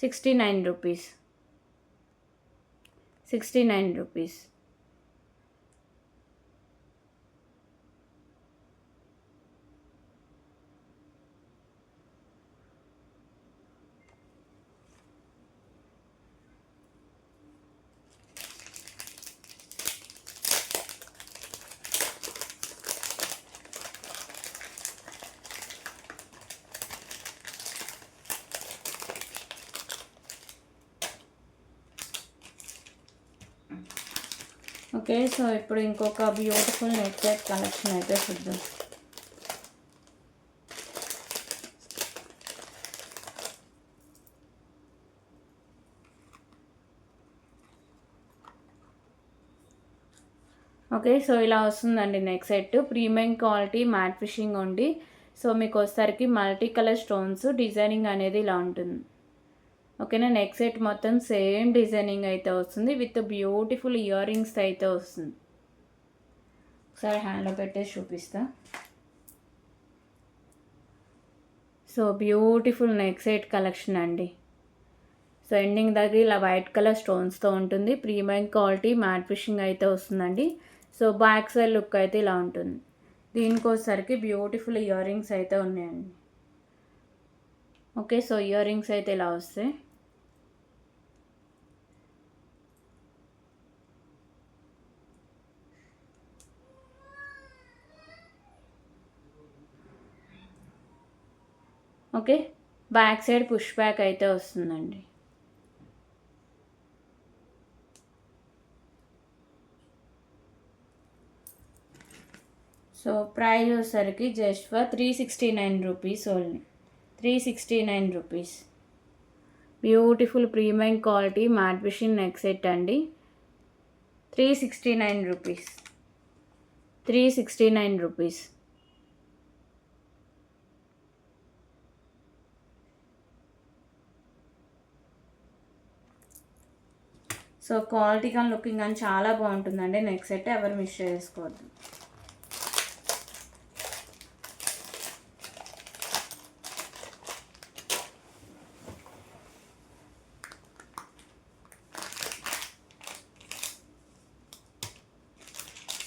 69 rupees, 69 rupees. Okay, so ఇప్పుడు ఇంకొక బ్యూటిఫుల్ నెక్ సెట్ కలెక్షన్ అయితే చూద్దాం. ఓకే, సో ఇలా వస్తుందండి neck set. Premium quality matte fishing ఉండి, సో మీకు వచ్చేసరికి మల్టీ కలర్ స్టోన్స్ డిజైనింగ్ అనేది ఇలా ఉంటుంది. ఓకేనా, నెక్ సెట్ మొత్తం సేమ్ డిజైనింగ్ అయితే వస్తుంది విత్ బ్యూటిఫుల్ ఇయర్ రింగ్స్ అయితే వస్తుంది. ఒకసారి హ్యాండ్లో పెట్టేసి చూపిస్తా. So beautiful neck set collection అండి. సో ఎండింగ్ దగ్గర ఇలా వైట్ కలర్ స్టోన్స్తో ఉంటుంది. ప్రీమియం క్వాలిటీ మ్యాట్ ఫిషింగ్ అయితే వస్తుందండి. సో బ్యాక్ సైడ్ లుక్ అయితే ఇలా ఉంటుంది. దీనికోసరికి బ్యూటిఫుల్ ఇయర్ రింగ్స్ అయితే ఉన్నాయండి. ఓకే, సో ఇయర్ రింగ్స్ అయితే ఇలా వస్తాయి. Okay, back side push back అయితే వస్తుందండి. సో ప్రైస్ వచ్చేసరికి just for 369 rupees only, 369 rupees. Beautiful premium quality matte fishing neck set అండి. 369 రూపీస్, 369 రూపీస్. సో క్వాలిటీ కానీ లుకింగ్ కానీ చాలా బాగుంటుందండి నెక్ సెట్, ఎవరు మిస్ చేసుకోవద్దు.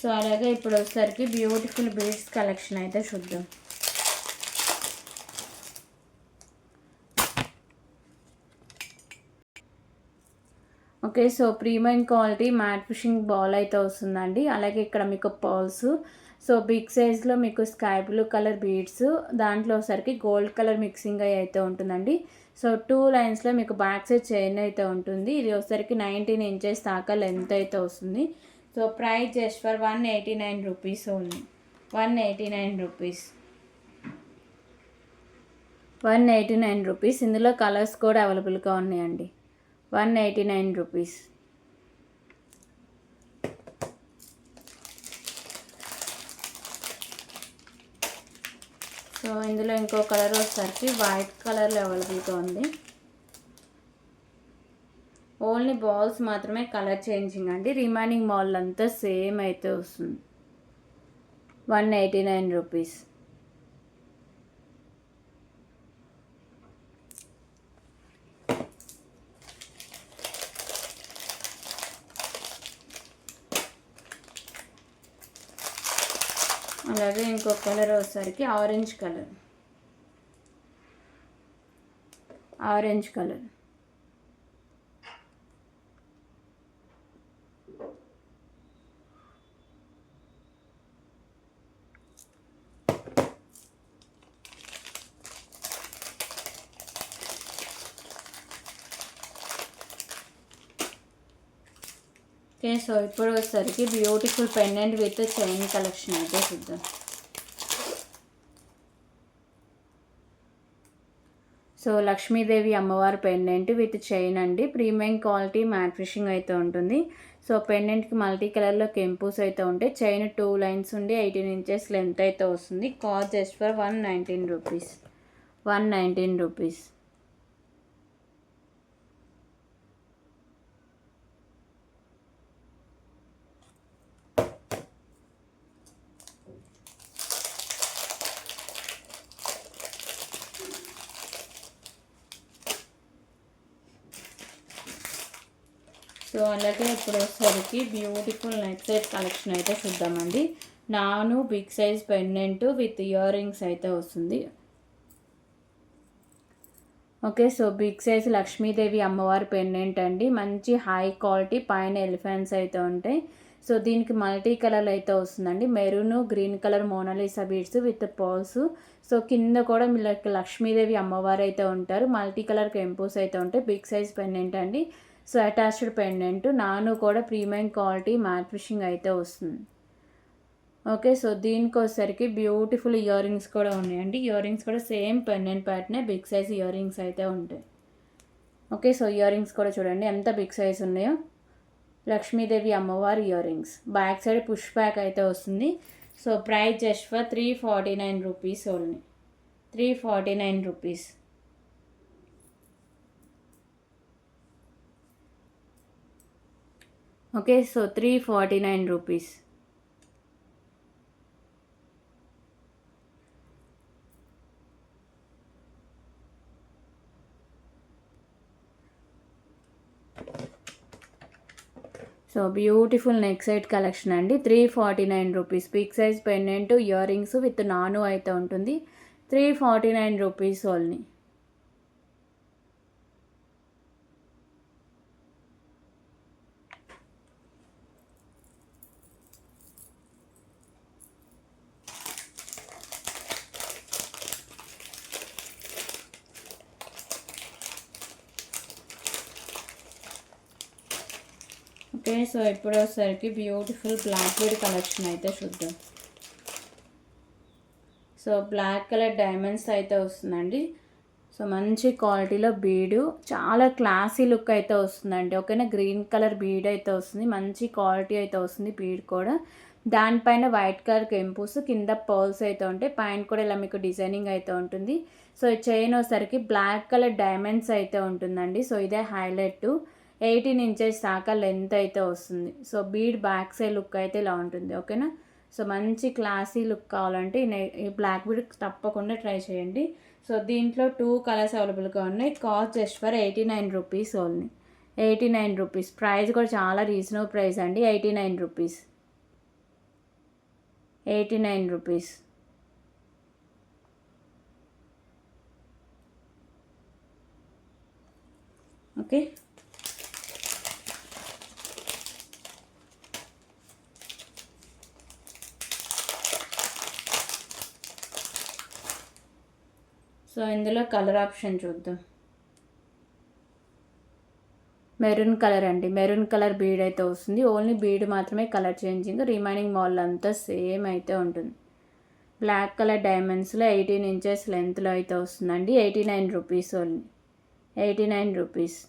సో అలాగే ఇప్పుడు వచ్చేసరికి బ్యూటిఫుల్ బీడ్స్ కలెక్షన్ అయితే చూద్దాం. Okay, so premium quality matte fishing ball అయితే వస్తుందండి. అలాగే ఇక్కడ మీకు పర్ల్స్, సో బిగ్ సైజ్లో మీకు స్కై బ్లూ కలర్ బీడ్స్, దాంట్లో ఒకసారికి గోల్డ్ కలర్ మిక్సింగ్ అయితే ఉంటుందండి. సో 2 లైన్స్లో మీకు బ్యాక్ సైడ్ చైన్ అయితే ఉంటుంది. ఇది ఒకసారికి 19 ఇంచెస్ దాకా లెంత్ అయితే వస్తుంది. So price just for 189 rupees only, 189 rupees, 189 rupees. ఇందులో కలర్స్ కూడా అవైలబుల్గా ఉన్నాయండి. 189 రూపీస్. సో ఇందులో ఇంకో కలర్ వచ్చేసరికి వైట్ కలర్లో అవైలబుల్గా ఉంది. ఓన్లీ బాల్స్ మాత్రమే కలర్ చేంజింగ్ అండి. రిమైనింగ్ మాల్ అంతా సేమ్ అయితే వస్తుంది. 189 రూపీస్. అలాగే ఇంకో కలర్ వచ్చేసరికి orange colour, orange colour. Okay, so ఇప్పుడు వచ్చేసరికి beautiful pendant with chain collection అయితే చూద్దాం. సో లక్ష్మీదేవి అమ్మవారి పెండెంట్ విత్ చైన్ అండి. ప్రీమియం క్వాలిటీ మ్యాట్ ఫిషింగ్ అయితే ఉంటుంది. సో పెండెంట్కి మల్టీ కలర్లో కెంపూస్ అయితే ఉంటాయి. చైన్ 2 లైన్స్ ఉండి 18 ఇంచెస్ లెంత్ అయితే వస్తుంది. Cost just for 119 rupees, 119 rupees. So అలాగే ఇప్పుడు వచ్చేసరికి బ్యూటిఫుల్ నెక్ సెట్ కలెక్షన్ అయితే చూద్దామండి. నాను big size pendant with earrings అయితే వస్తుంది. Okay, so big size Lakshmidevi అమ్మవారి పెండెంట్ అండి. మంచి హై క్వాలిటీ, పైన ఎలిఫెంట్స్ అయితే ఉంటాయి. సో దీనికి మల్టీ కలర్ అయితే వస్తుందండి. Maroon, green colour Mona Lisa beads with pearls. So కింద కూడా మీకు లక్ష్మీదేవి అమ్మవారు అయితే ఉంటారు. మల్టీ కలర్ కెంపోస్ అయితే ఉంటాయి. బిగ్ సైజ్ పెండెంట్ అండి. So attached pendant. నాను కూడా ప్రీమియం క్వాలిటీ మ్యాట్ ఫిషింగ్ అయితే వస్తుంది. ఓకే, సో దీనికి వచ్చేసరికి బ్యూటిఫుల్ ఇయర్ రింగ్స్ కూడా ఉన్నాయండి. ఇయర్ రింగ్స్ కూడా సేమ్ పెండెంట్ ప్యాటర్నే, బిగ్ సైజ్ ఇయర్ రింగ్స్ అయితే ఉంటాయి. ఓకే, సో ఇయర్ రింగ్స్ కూడా చూడండి ఎంత బిగ్ సైజ్ ఉన్నాయో. లక్ష్మీదేవి అమ్మవారి earrings. Back side push back అయితే వస్తుంది. So price just for 349 rupees only. 349 rupees. Okay, so 349 rupees. So beautiful neck set collection అండి. 349 rupees. Big size pendant, earrings with నాను అయితే ఉంటుంది. 349 రూపీస్ ఓన్లీ. ఓకే, సో ఇప్పుడు వచ్చేసరికి beautiful black bead collection అయితే చూద్దాం. సో బ్లాక్ కలర్ డైమండ్స్ అయితే వస్తుందండి. సో మంచి క్వాలిటీలో బీడు, చాలా క్లాసీ లుక్ అయితే వస్తుందండి. ఓకేనా, గ్రీన్ కలర్ బీడ్ అయితే వస్తుంది. మంచి క్వాలిటీ అయితే వస్తుంది బీడ్ కూడా. దానిపైన వైట్ కలర్ కెంపుస్, కింద పర్ల్స్ అయితే ఉంటాయి. పైన కూడా ఇలా మీకు డిజైనింగ్ అయితే ఉంటుంది. సో ఈ చైన్ వచ్చేసరికి బ్లాక్ కలర్ డైమండ్స్ అయితే ఉంటుందండి. సో ఇదే హైలైట్. 18 ఇంచెస్ దాకా లెంత్ అయితే వస్తుంది. So bead back side look అయితే ఇలా ఉంటుంది. ఓకేనా, సో మంచి క్లాసీ లుక్ కావాలంటే ఈ బ్లాక్ బీడ్ తప్పకుండా ట్రై చేయండి. సో దీంట్లో 2 కలర్స్ అవైలబుల్గా ఉన్నాయి. Cost just for 89 rupees only. 89 rupees. Price కూడా చాలా రీజనబుల్ ప్రైస్ అండి. 89 రూపీస్. 89 రూపీస్. ఓకే, సో ఇందులో కలర్ ఆప్షన్ చూద్దాం. మెరూన్ కలర్ అండి. మెరూన్ కలర్ బీడ్ అయితే వస్తుంది. ఓన్లీ బీడ్ మాత్రమే కలర్ చేంజింగ్. రిమైనింగ్ మోడల్ అంతా సేమ్ అయితే ఉంటుంది. బ్లాక్ కలర్ డైమండ్స్లో 18 ఇంచెస్ లెంత్లో అయితే వస్తుందండి. 89 rupees only. 89 rupees.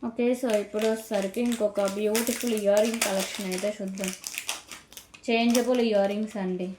Okay, so ఇప్పుడు వచ్చేసరికి ఇంకొక బ్యూటిఫుల్ ఇయర్ రింగ్ కలెక్షన్ అయితే చూద్దాం. చేంజబుల్ ఇయర్ రింగ్స్ అండి.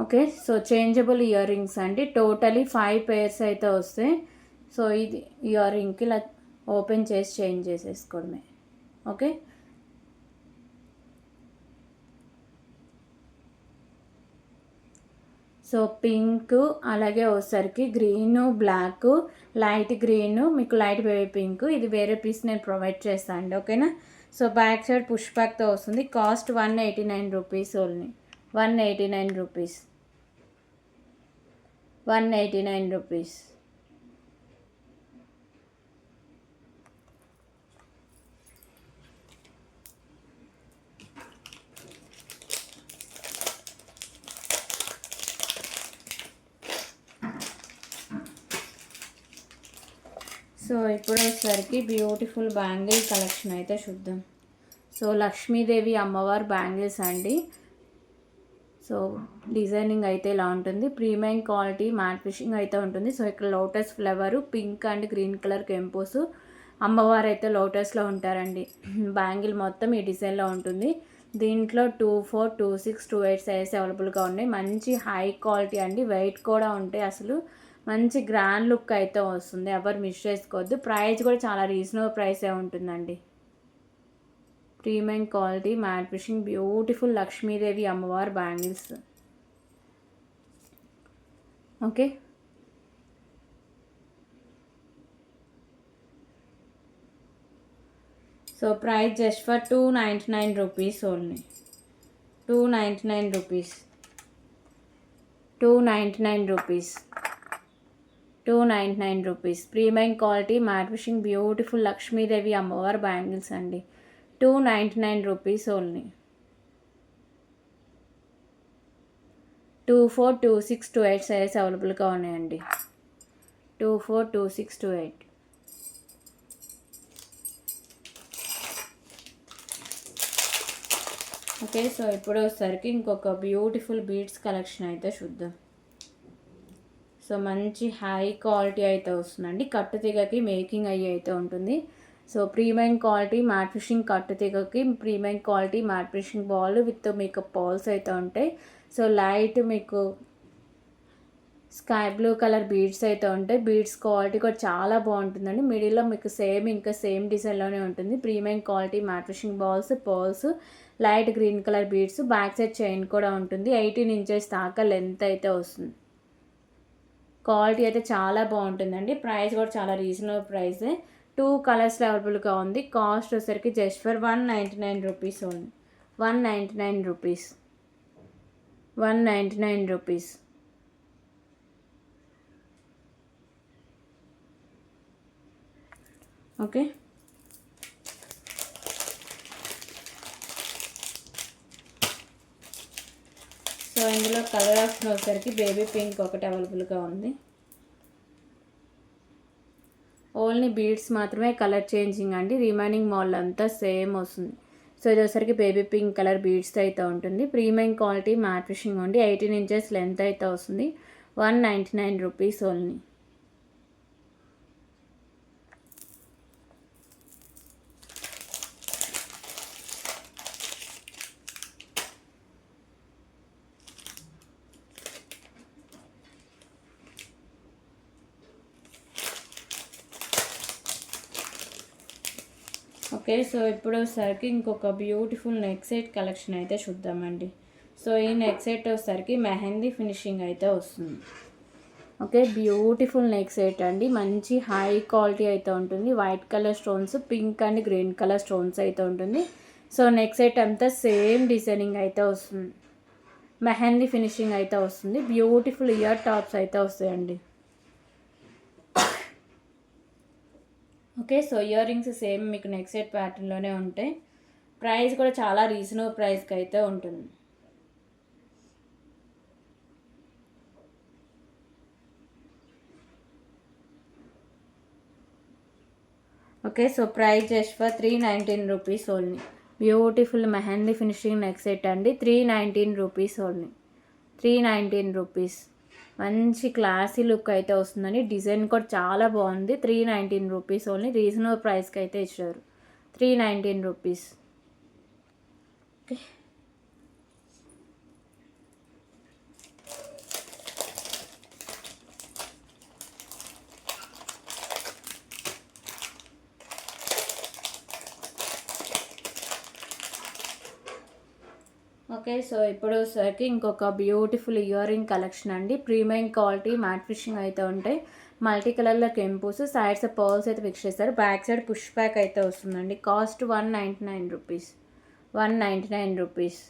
Okay, so changeable ear rings అండి. టోటలీ 5 పేర్స్ అయితే వస్తాయి. సో ఇది ఇయర్ రింగ్కి ఇలా ఓపెన్ చేసి చేంజ్ చేసేసుకోవడమే. ఓకే, సో పింక్, అలాగే వచ్చేసరికి గ్రీను, బ్లాక్, లైట్ గ్రీను, మీకు లైట్ బేబీ పింక్. ఇది వేరే పీస్ నేను ప్రొవైడ్ చేస్తాను అండి. ఓకేనా, సో బ్యాక్ సైడ్ పుష్ బ్యాక్తో వస్తుంది. Cost 189 rupees only. 189 rupees. 189 rupees. So ఇప్పుడు వచ్చేసరికి బ్యూటిఫుల్ బ్యాంగిల్ కలెక్షన్ అయితే చూద్దాం. సో లక్ష్మీదేవి అమ్మవారు బ్యాంగిల్స్ అండి. సో డిజైనింగ్ అయితే ఇలా ఉంటుంది. ప్రీమియం క్వాలిటీ మ్యాట్ ఫినిషింగ్ అయితే ఉంటుంది. సో ఇక్కడ lotus flower, pink and green colour కెంపోస్, అమ్మవారు అయితే లోటస్లో ఉంటారండి. బ్యాంగిల్ మొత్తం ఈ డిజైన్లో ఉంటుంది. దీంట్లో 2, 4, 2, 6, 2, 8 సైజ్ అవైలబుల్గా ఉన్నాయి. మంచి హై క్వాలిటీ అండి, వెయిట్ కూడా ఉంటాయి. అసలు మంచి గ్రాండ్ లుక్ అయితే వస్తుంది, ఎవరు మిస్ చేసుకోవద్దు. ప్రైస్ కూడా చాలా రీజనబుల్ ప్రైసే ఉంటుందండి. Premium quality matte finishing beautiful Lakshmidevi అమ్మవారు bangles. Okay, so price just for 299 rupees only. 299 rupees, 299 rupees, 299 rupees. Premium quality matte finishing beautiful Lakshmidevi అమ్మవారు బ్యాంగిల్స్ అండి. 299 రూపీస్ ఓన్లీ. 2, 4, 2, 6, 2, 8 సైజ్ అవైలబుల్గా ఉన్నాయండి. 2, 4, 2, 6, 2, 8. ఓకే, సో ఇప్పుడు వచ్చేసరికి ఇంకొక బ్యూటిఫుల్ బీడ్స్ కలెక్షన్ అయితే చూద్దాం. సో మంచి హై క్వాలిటీ అయితే వస్తుందండి. కట్టు తీగకి మేకింగ్ అయ్యి అయితే ఉంటుంది. So premium quality matte finishing కట్టు తీగకి premium quality matte finishing ball with మీకు పాల్స్ అయితే ఉంటాయి. సో లైట్ మీకు స్కై బ్లూ కలర్ బీడ్స్ అయితే ఉంటాయి. బీడ్స్ క్వాలిటీ కూడా చాలా బాగుంటుందండి. మిడిల్లో మీకు సేమ్ డిజైన్లోనే ఉంటుంది. Premium quality matte finishing balls, pearls, light green colour beads, back side chain కూడా ఉంటుంది. 18 ఇంచెస్ దాకా లెంత్ అయితే వస్తుంది. క్వాలిటీ అయితే చాలా బాగుంటుందండి. ప్రైస్ కూడా చాలా రీజనబుల్ ప్రైసే. 2 కలర్స్ అవైలబుల్గా ఉంది. కాస్ట్ వచ్చేసరికి just for 199 rupees only. 199 rupees, 199 rupees. Okay, so ఇందులో కలర్ ఆప్షన్ వచ్చేసరికి బేబీ పింక్ ఒకటి అవైలబుల్గా ఉంది. ఓన్లీ బీడ్స్ మాత్రమే కలర్ చేంజింగ్ అండి. రిమైనింగ్ మోడల్ అంతా సేమ్ వస్తుంది. సో ఇది వచ్చేసరికి బేబీ పింక్ కలర్ బీడ్స్ అయితే ఉంటుంది. ప్రీమియం క్వాలిటీ మ్యాట్ ఫినిషింగ్ ఉంది. 18 ఇంచెస్ లెంత్ అయితే వస్తుంది. 199 రూపీస్ ఓన్లీ. ఓకే, సో ఇప్పుడు వచ్చేసరికి ఇంకొక బ్యూటిఫుల్ నెక్ సెట్ కలెక్షన్ అయితే చూద్దామండి. సో ఈ నెక్ సెట్ వచ్చేసరికి మెహందీ ఫినిషింగ్ అయితే వస్తుంది. ఓకే, బ్యూటిఫుల్ నెక్ సెట్ అండి. మంచి హై క్వాలిటీ అయితే ఉంటుంది. White colour stones, pink and green colour stones అయితే ఉంటుంది. సో నెక్ సెట్ అంతా సేమ్ డిజైనింగ్ అయితే వస్తుంది. మెహందీ ఫినిషింగ్ అయితే వస్తుంది. బ్యూటిఫుల్ ఇయర్ టాప్స్ అయితే వస్తాయండి. Okay, so ear rings same మీకు నెక్ సెట్ ప్యాటర్న్లోనే ఉంటాయి. ప్రైస్ కూడా చాలా రీజనబుల్ ప్రైస్కి అయితే ఉంటుంది. Okay, so price just for 319 rupees only. Beautiful mehndi finishing neck set అండి. 319 రూపీస్ ఓన్లీ. 319 రూపీస్. మంచి క్లాసీ లుక్ అయితే వస్తుందండి. డిజైన్ కూడా చాలా బాగుంది. 319 రూపీస్ ఓన్లీ. రీజనబుల్ ప్రైస్కి అయితే ఇచ్చారు. 319 రూపీస్. ఓకే, ఓకే, సో ఇప్పుడు సరికి ఇంకొక బ్యూటిఫుల్ ఇయర్ రింగ్ కలెక్షన్ అండి. ప్రీమియం క్వాలిటీ మ్యాట్ ఫినిషింగ్ అయితే ఉంటాయి. మల్టీ కలర్లో కెంపుస్, సైడ్స్ పర్ల్స్ అయితే ఫిక్స్ చేస్తారు. బ్యాక్ సైడ్ పుష్ బ్యాక్ అయితే వస్తుందండి. Cost 199 rupees. 199 rupees.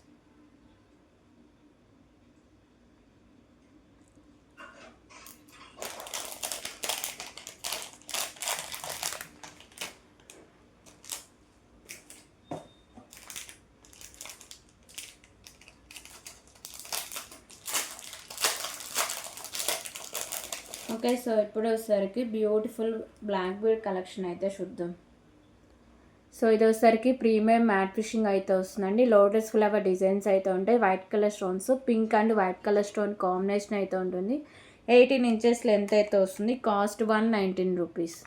Okay, okay. So ఇప్పుడు వచ్చేసరికి బ్యూటిఫుల్ బ్లాక్ బీడ్ కలెక్షన్ అయితే చూద్దాం. సో ఇది వచ్చేసరికి ప్రీమియం మ్యాట్ ఫిషింగ్ అయితే వస్తుందండి. లోటస్ ఫ్లవర్ డిజైన్స్ అయితే ఉంటాయి. White colour stones, pink and white colour stone combination అయితే ఉంటుంది. 18 ఇంచెస్ లెంత్ అయితే వస్తుంది. Cost 119 rupees.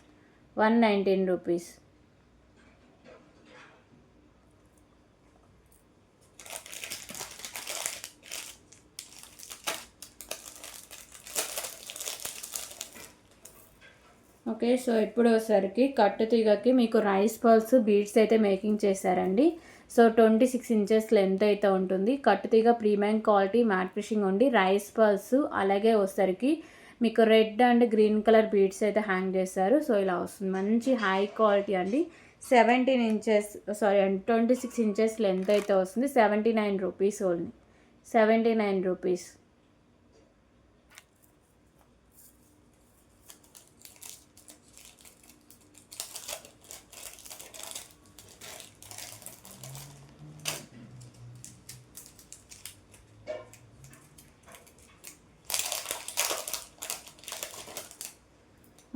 119 rupees. Okay. So ఇప్పుడు వచ్చేసరికి కట్టు తీగకి మీకు రైస్ పర్ల్స్ బీడ్స్ అయితే మేకింగ్ చేశారండి. సో 26 ఇంచెస్ లెంత్ అయితే ఉంటుంది. కట్టు తీగ ప్రీమియం క్వాలిటీ మ్యాట్ ఫిషింగ్ ఉండి రైస్ పర్ల్స్ అలాగే వచ్చేసరికి మీకు red and green colour beads అయితే హ్యాంగ్ చేశారు. సో ఇలా వస్తుంది. మంచి హై క్వాలిటీ అండి. 17 ఇంచెస్ 26 ఇంచెస్ లెంత్ అయితే వస్తుంది. 79 rupees only. 79 rupees.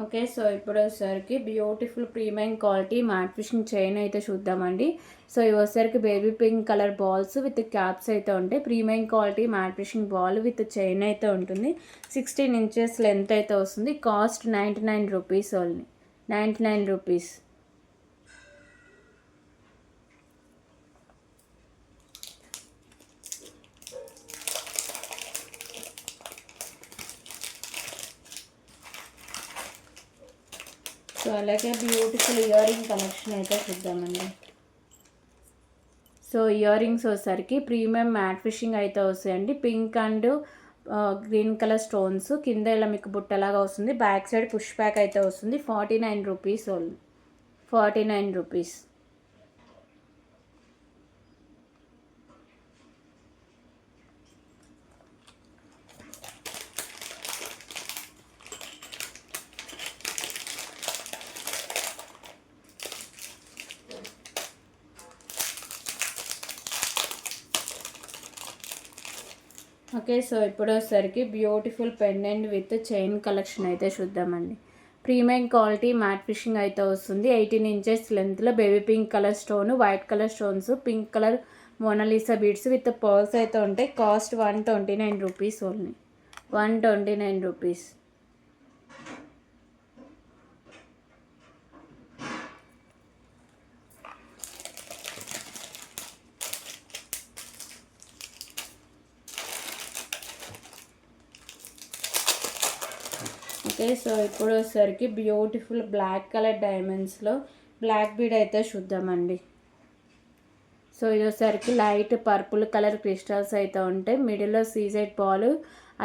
Okay. So ఇప్పుడు వచ్చేసరికి beautiful premium quality matte fishing chain అయితే చూద్దామండి. సో ఇవి వచ్చేసరికి baby pink colour balls with caps అయితే ఉంటాయి. Premium quality matte fishing ball with chain అయితే ఉంటుంది. 16 ఇంచెస్ లెంత్ అయితే వస్తుంది. Cost 99 rupees only. 99 rupees. So అలాగే బ్యూటిఫుల్ ఇయర్ రింగ్ కలెక్షన్ అయితే చూద్దామండి. సో ఇయర్ రింగ్స్ వచ్చేసరికి ప్రీమియం మ్యాట్ ఫిషింగ్ అయితే వస్తాయండి. Pink and green colour stones కింద ఇలా మీకు బుట్టలాగా వస్తుంది. బ్యాక్ సైడ్ పుష్ బ్యాక్ అయితే వస్తుంది. 49 rupees only. 49 rupees. Okay. So ఇప్పుడు వచ్చేసరికి beautiful pendant with chain collection అయితే చూద్దామండి. ప్రీమియం క్వాలిటీ మ్యాట్ ఫిషింగ్ అయితే వస్తుంది. 18 ఇంచెస్ లెంత్లో baby pink colour stone, white colour stones, pink colour Mona Lisa beads with pearls అయితే ఉంటాయి. Cost 129 rupees only. 129 rupees. Okay. So ఇప్పుడు వచ్చేసరికి బ్యూటిఫుల్ బ్లాక్ కలర్ డైమండ్స్లో బ్లాక్ బీడ్ అయితే చూద్దామండి. సో ఇది వచ్చేసరికి లైట్ పర్పుల్ కలర్ క్రిస్టల్స్ అయితే ఉంటాయి. మిడిల్లో సీజెడ్ బాల్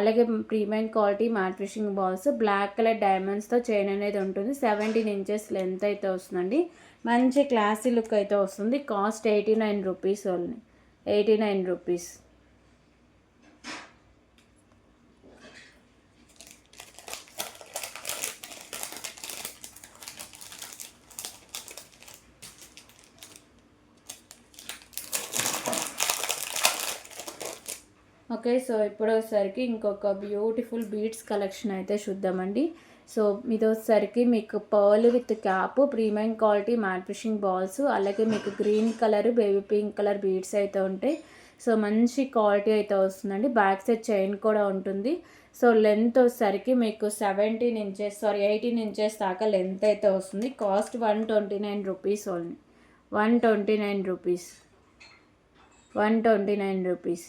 అలాగే premium quality matte fishing balls black colour డైమండ్స్తో చైన్ అనేది ఉంటుంది. 17 ఇంచెస్ లెంత్ అయితే వస్తుందండి. మంచి క్లాసీ లుక్ అయితే వస్తుంది. Cost 89 rupees only. 89 rupees. Okay. So ఇప్పుడు వచ్చేసరికి ఇంకొక బ్యూటిఫుల్ బీడ్స్ కలెక్షన్ అయితే చూద్దామండి. సో ఇది వచ్చేసరికి మీకు pearl with cap premium quality matte fishing balls అలాగే మీకు green colour baby pink colour beads అయితే ఉంటాయి. సో మంచి క్వాలిటీ అయితే వస్తుందండి. బ్యాక్ సైడ్ చైన్ కూడా ఉంటుంది. సో లెంత్ వచ్చేసరికి మీకు 18 ఇంచెస్ దాకా లెంత్ అయితే వస్తుంది. Cost 129 rupees only. 129 rupees. 129 rupees.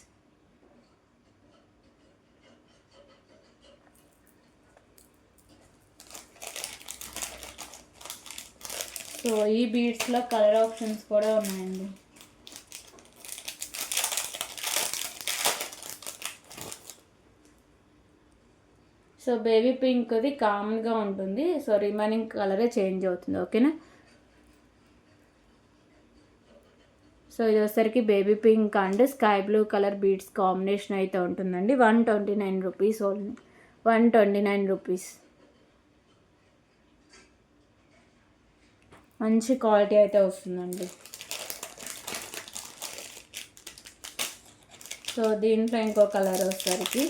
So ఈ బీడ్స్లో కలర్ ఆప్షన్స్ కూడా ఉన్నాయండి. సో బేబీ పింక్ది కామన్గా ఉంటుంది. సో రిమైనింగ్ కలరే చేంజ్ అవుతుంది. ఓకేనా. సో ఇది వచ్చేసరికి baby pink and sky blue colour beads combination అయితే ఉంటుందండి. 129 రూపీస్ ఓన్లీ. 129 రూపీస్. మంచి క్వాలిటీ అయితే వస్తుందండి. సో దీంట్లో ఇంకో కలర్ వచ్చేసరికి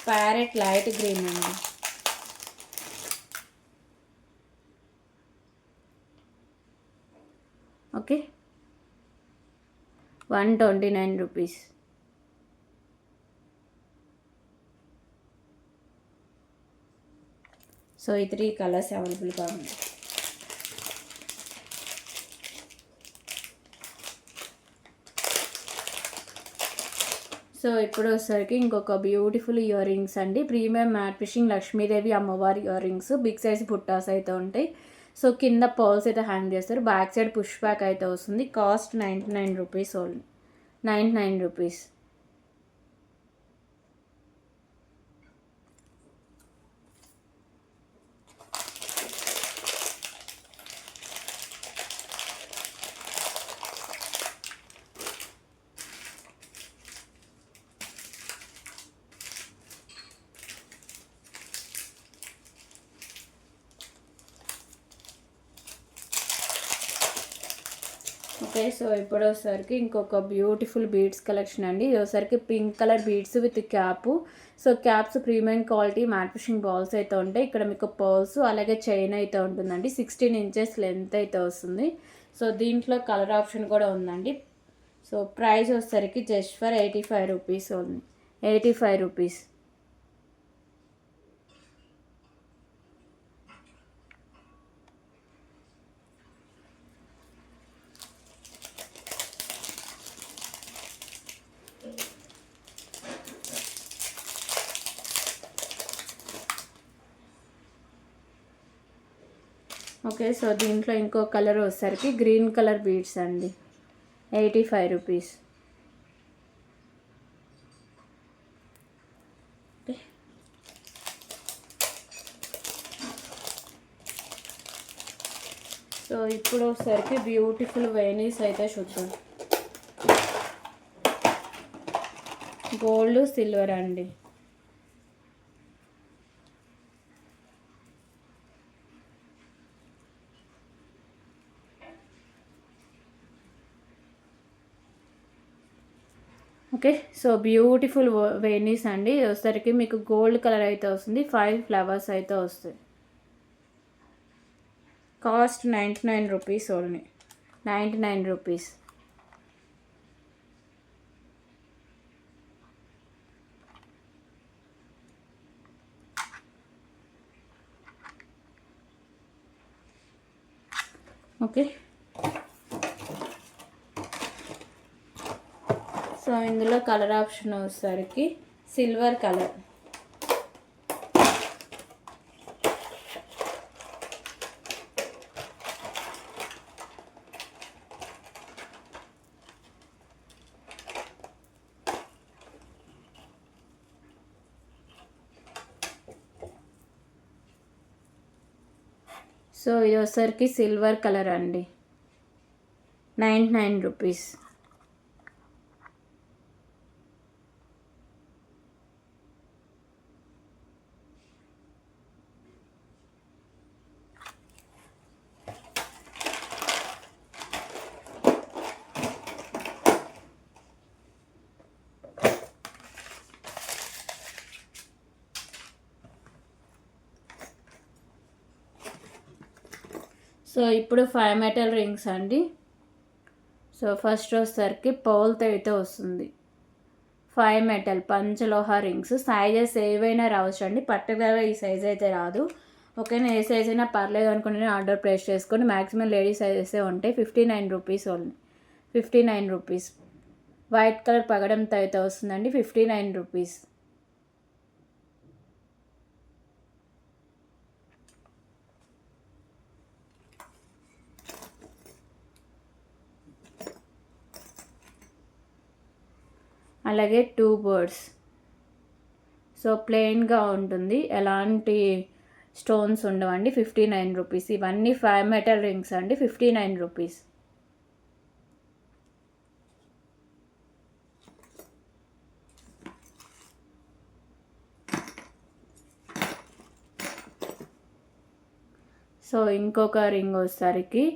ప్యారెట్ లైట్ గ్రీన్ అండి. Okay, 129 rupees. సో ఈ 3 కలర్స్ అవైలబుల్గా ఉన్నాయి. సో ఇప్పుడు వచ్చేసరికి ఇంకొక బ్యూటిఫుల్ ఇయర్ రింగ్స్ అండి. ప్రీమియం మ్యాట్ ఫిషింగ్ లక్ష్మీదేవి అమ్మవారి ఇయర్ రింగ్స్. బిగ్ సైజ్ బుట్టాస్ అయితే ఉంటాయి. సో కింద పర్ల్స్ అయితే హ్యాంగ్ చేస్తారు. బ్యాక్ సైడ్ పుష్ బ్యాక్ అయితే వస్తుంది. Cost 99 rupees only, 99 rupees. Okay, so ఇప్పుడు వచ్చేసరికి ఇంకొక బ్యూటిఫుల్ బీడ్స్ కలెక్షన్ అండి. ఇది వచ్చేసరికి pink colour beads with cap. So caps premium quality matte fishing balls అయితే ఉంటాయి. ఇక్కడ మీకు పర్ల్స్ అలాగే చైన్ అయితే ఉంటుందండి. 16 ఇంచెస్ లెంత్ అయితే వస్తుంది. సో దీంట్లో కలర్ ఆప్షన్ కూడా ఉందండి. సో ప్రైస్ వచ్చేసరికి just for 85 rupees only, 85 rupees. Okay, so దీంట్లో ఇంకో కలర్ వచ్చేసరికి గ్రీన్ కలర్ బీడ్స్ అండి, 85 రూపీస్. సో ఇప్పుడు వచ్చేసరికి బ్యూటిఫుల్ వెనీస్ అయితే చూద్దాం. గోల్డ్ సిల్వర్ అండి. ఓకే, సో బ్యూటిఫుల్ వెనీస్ అండి. వచ్చేసరికి మీకు గోల్డ్ కలర్ అయితే వస్తుంది. 5 ఫ్లవర్స్ అయితే వస్తాయి. Cost 99 rupees only, 99 rupees. Okay, so ఇందులో కలర్ ఆప్షన్ వచ్చేసరికి సిల్వర్ కలర్. సో ఇది వచ్చేసరికి సిల్వర్ కలర్ అండి, 99 రూపీస్. సో ఇప్పుడు 5 మెటల్ రింగ్స్ అండి. సో ఫస్ట్ వచ్చేసరికి పౌల్తో అయితే వస్తుంది. 5 మెటల్ పంచలోహ రింగ్స్. సైజెస్ ఏవైనా రావచ్చు అండి, పర్టికులర్గా ఈ సైజ్ అయితే రాదు. ఓకేనా, ఏ సైజ్ అయినా పర్లేదు అనుకుంటే ఆర్డర్ ప్లేస్ చేసుకొని. మ్యాక్సిమం లేడీస్ సైజెసే ఉంటాయి. 59 rupees only, 59 rupees. White colour పగడంతో అయితే వస్తుందండి, 59 రూపీస్. అలాగే 2 బర్డ్స్. సో ప్లెయిన్గా ఉంటుంది, ఎలాంటి స్టోన్స్ ఉండవండి, 59 రూపీస్. ఇవన్నీ 5 మెటల్ రింగ్స్ అండి, 59 రూపీస్. సో ఇంకొక రింగ్ వచ్చేసరికి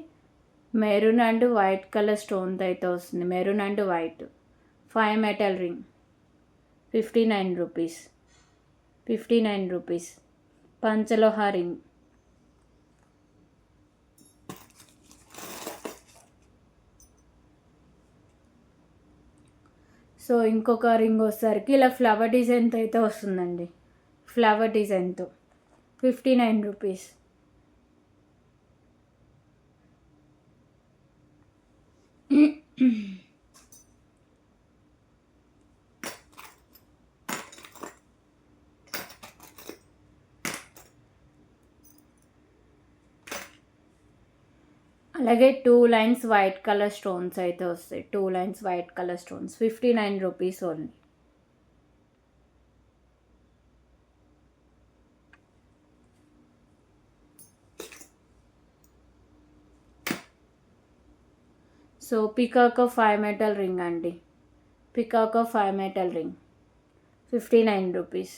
మెరూన్ అండ్ వైట్ కలర్ స్టోన్తో అయితే వస్తుంది. Maroon and white 5 metal ring, 59 rupees, 59 rupees. పంచలోహ రింగ్. సో ఇంకొక రింగ్ వచ్చేసరికి ఇలా ఫ్లవర్ డిజైన్తో అయితే వస్తుందండి. ఫ్లవర్ డిజైన్తో 59 రూపీస్. అలాగే 2 లైన్స్ వైట్ కలర్ స్టోన్స్ అయితే వస్తాయి. 2 lines white colour stones 59 rupees only. So peacock 5 metal ring అండి. Peacock 5 metal ring 59 rupees.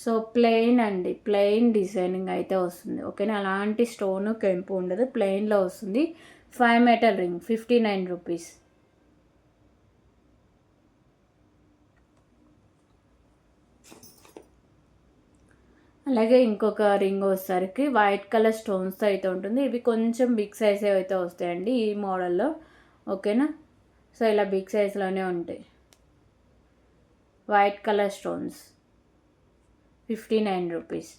So plain అండి, ప్లెయిన్ డిజైనింగ్ అయితే వస్తుంది. ఓకేనా, అలాంటి స్టోను కెంపు ఉండదు, ప్లెయిన్లో వస్తుంది. 5 మెటల్ రింగ్ 59 రూపీస్. అలాగే ఇంకొక రింగ్ వచ్చేసరికి వైట్ కలర్ స్టోన్స్తో అయితే ఉంటుంది. ఇవి కొంచెం బిగ్ సైజ్ అయితే వస్తాయండి ఈ మోడల్లో. ఓకేనా, సో ఇలా బిగ్ సైజ్లోనే ఉంటాయి. White colour stones 59 rupees.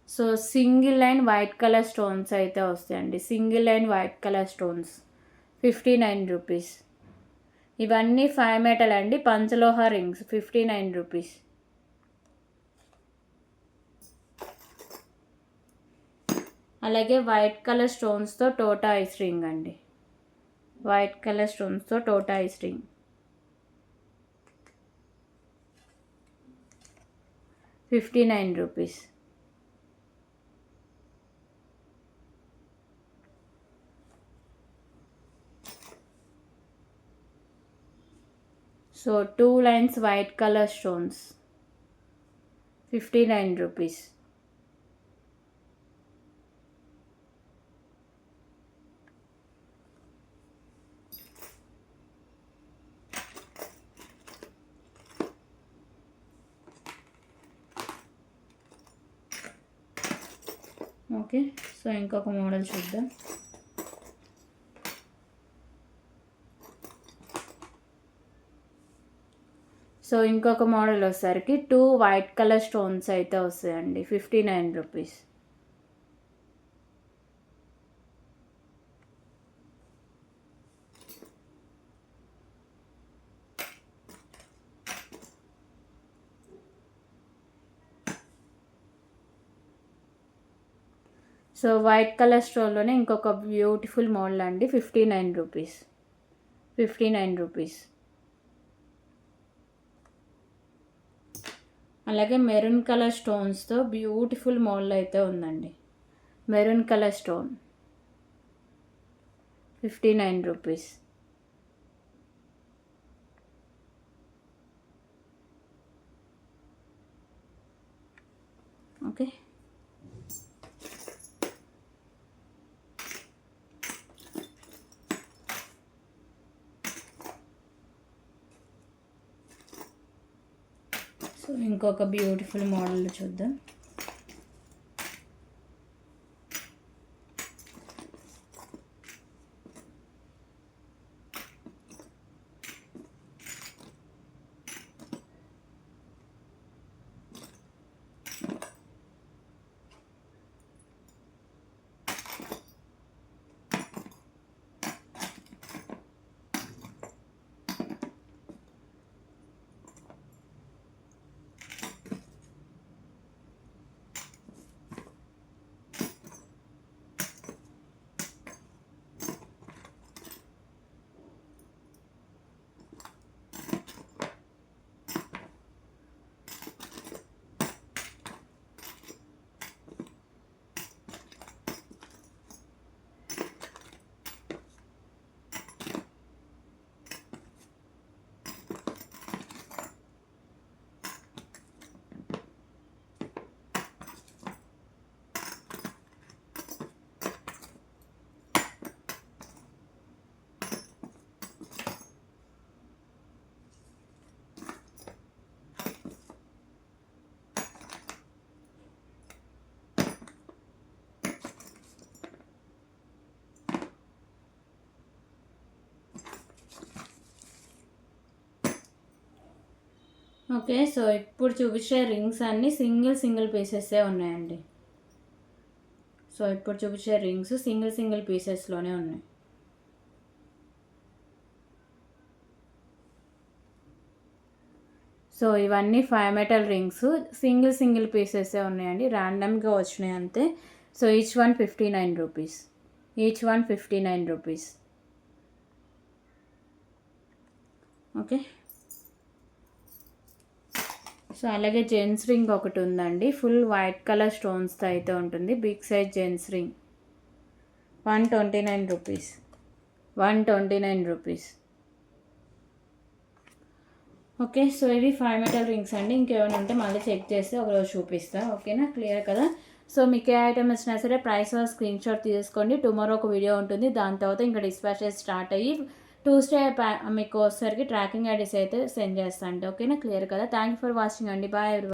So single line white colour stones అయితే వస్తాయండి. Single line white colour stones 59 rupees. ఇవన్నీ 5 మెటల్ అండి, పంచలోహ రింగ్స్ 59 రూపీస్. అలాగే వైట్ కలర్ స్టోన్స్తో టోటా ఐస్ రింగ్ అండి. వైట్ కలర్ స్టోన్స్తో టోటా ice ring 59 rupees. So 2 lines white colour stones 59 rupees. Okay, so ఇంకొక మోడల్ చూద్దాం. సో ఇంకొక మోడల్ వచ్చేసరికి 2 వైట్ కలర్ స్టోన్స్ అయితే వస్తాయండి. 59 రూపీస్. సో వైట్ కలర్ స్టోన్లోనే ఇంకొక బ్యూటిఫుల్ మోడల్ అండి. 59 రూపీస్. 59 రూపీస్. అలాగే మెరూన్ కలర్ స్టోన్స్తో బ్యూటిఫుల్ మోడల్ అయితే ఉందండి. Maroon colour stone 59 rupees. Okay, so ఇంకొక బ్యూటిఫుల్ మోడల్ చూద్దాం. ఓకే. సో ఇప్పుడు చూపించే రింగ్స్ అన్నీ సింగిల్ పీసెసే ఉన్నాయండి. సో ఇప్పుడు చూపించే రింగ్స్ సింగిల్ పీసెస్లోనే ఉన్నాయి. సో ఇవన్నీ 5 మెటల్ రింగ్స్ సింగిల్ పీసెసే ఉన్నాయండి. ర్యాండమ్గా వచ్చినాయి అంతే. So each one 59 rupees. Each one 59 rupees. Okay. So అలాగే జెంట్స్ రింగ్ ఒకటి ఉందండి. ఫుల్ వైట్ కలర్ స్టోన్స్తో అయితే ఉంటుంది. Big size gents ring 129 rupees. 129 rupees. Okay. So ఇవి 5 మెటల్ రింగ్స్ అండి. ఇంకేమైనా ఉంటే మళ్ళీ చెక్ చేస్తే ఒకరోజు చూపిస్తా. ఓకేనా, క్లియర్ కదా. సో మీకు ఏ ఐటమ్ వచ్చినా సరే ప్రైస్ స్క్రీన్ షాట్ తీసుకోండి. టుమారో ఒక వీడియో ఉంటుంది. దాని తర్వాత ఇంకా డిస్పాచెస్ స్టార్ట్ అయ్యి ట్యూస్డే మీకు వచ్చేసరికి ట్రాకింగ్ ఐడీస్ అయితే సెండ్ చేస్తాను. ఓకేనా, క్లియర్ కదా. థ్యాంక్ యూ ఫర్ వాచింగ్ అండి. బాయ్ ఎవరి.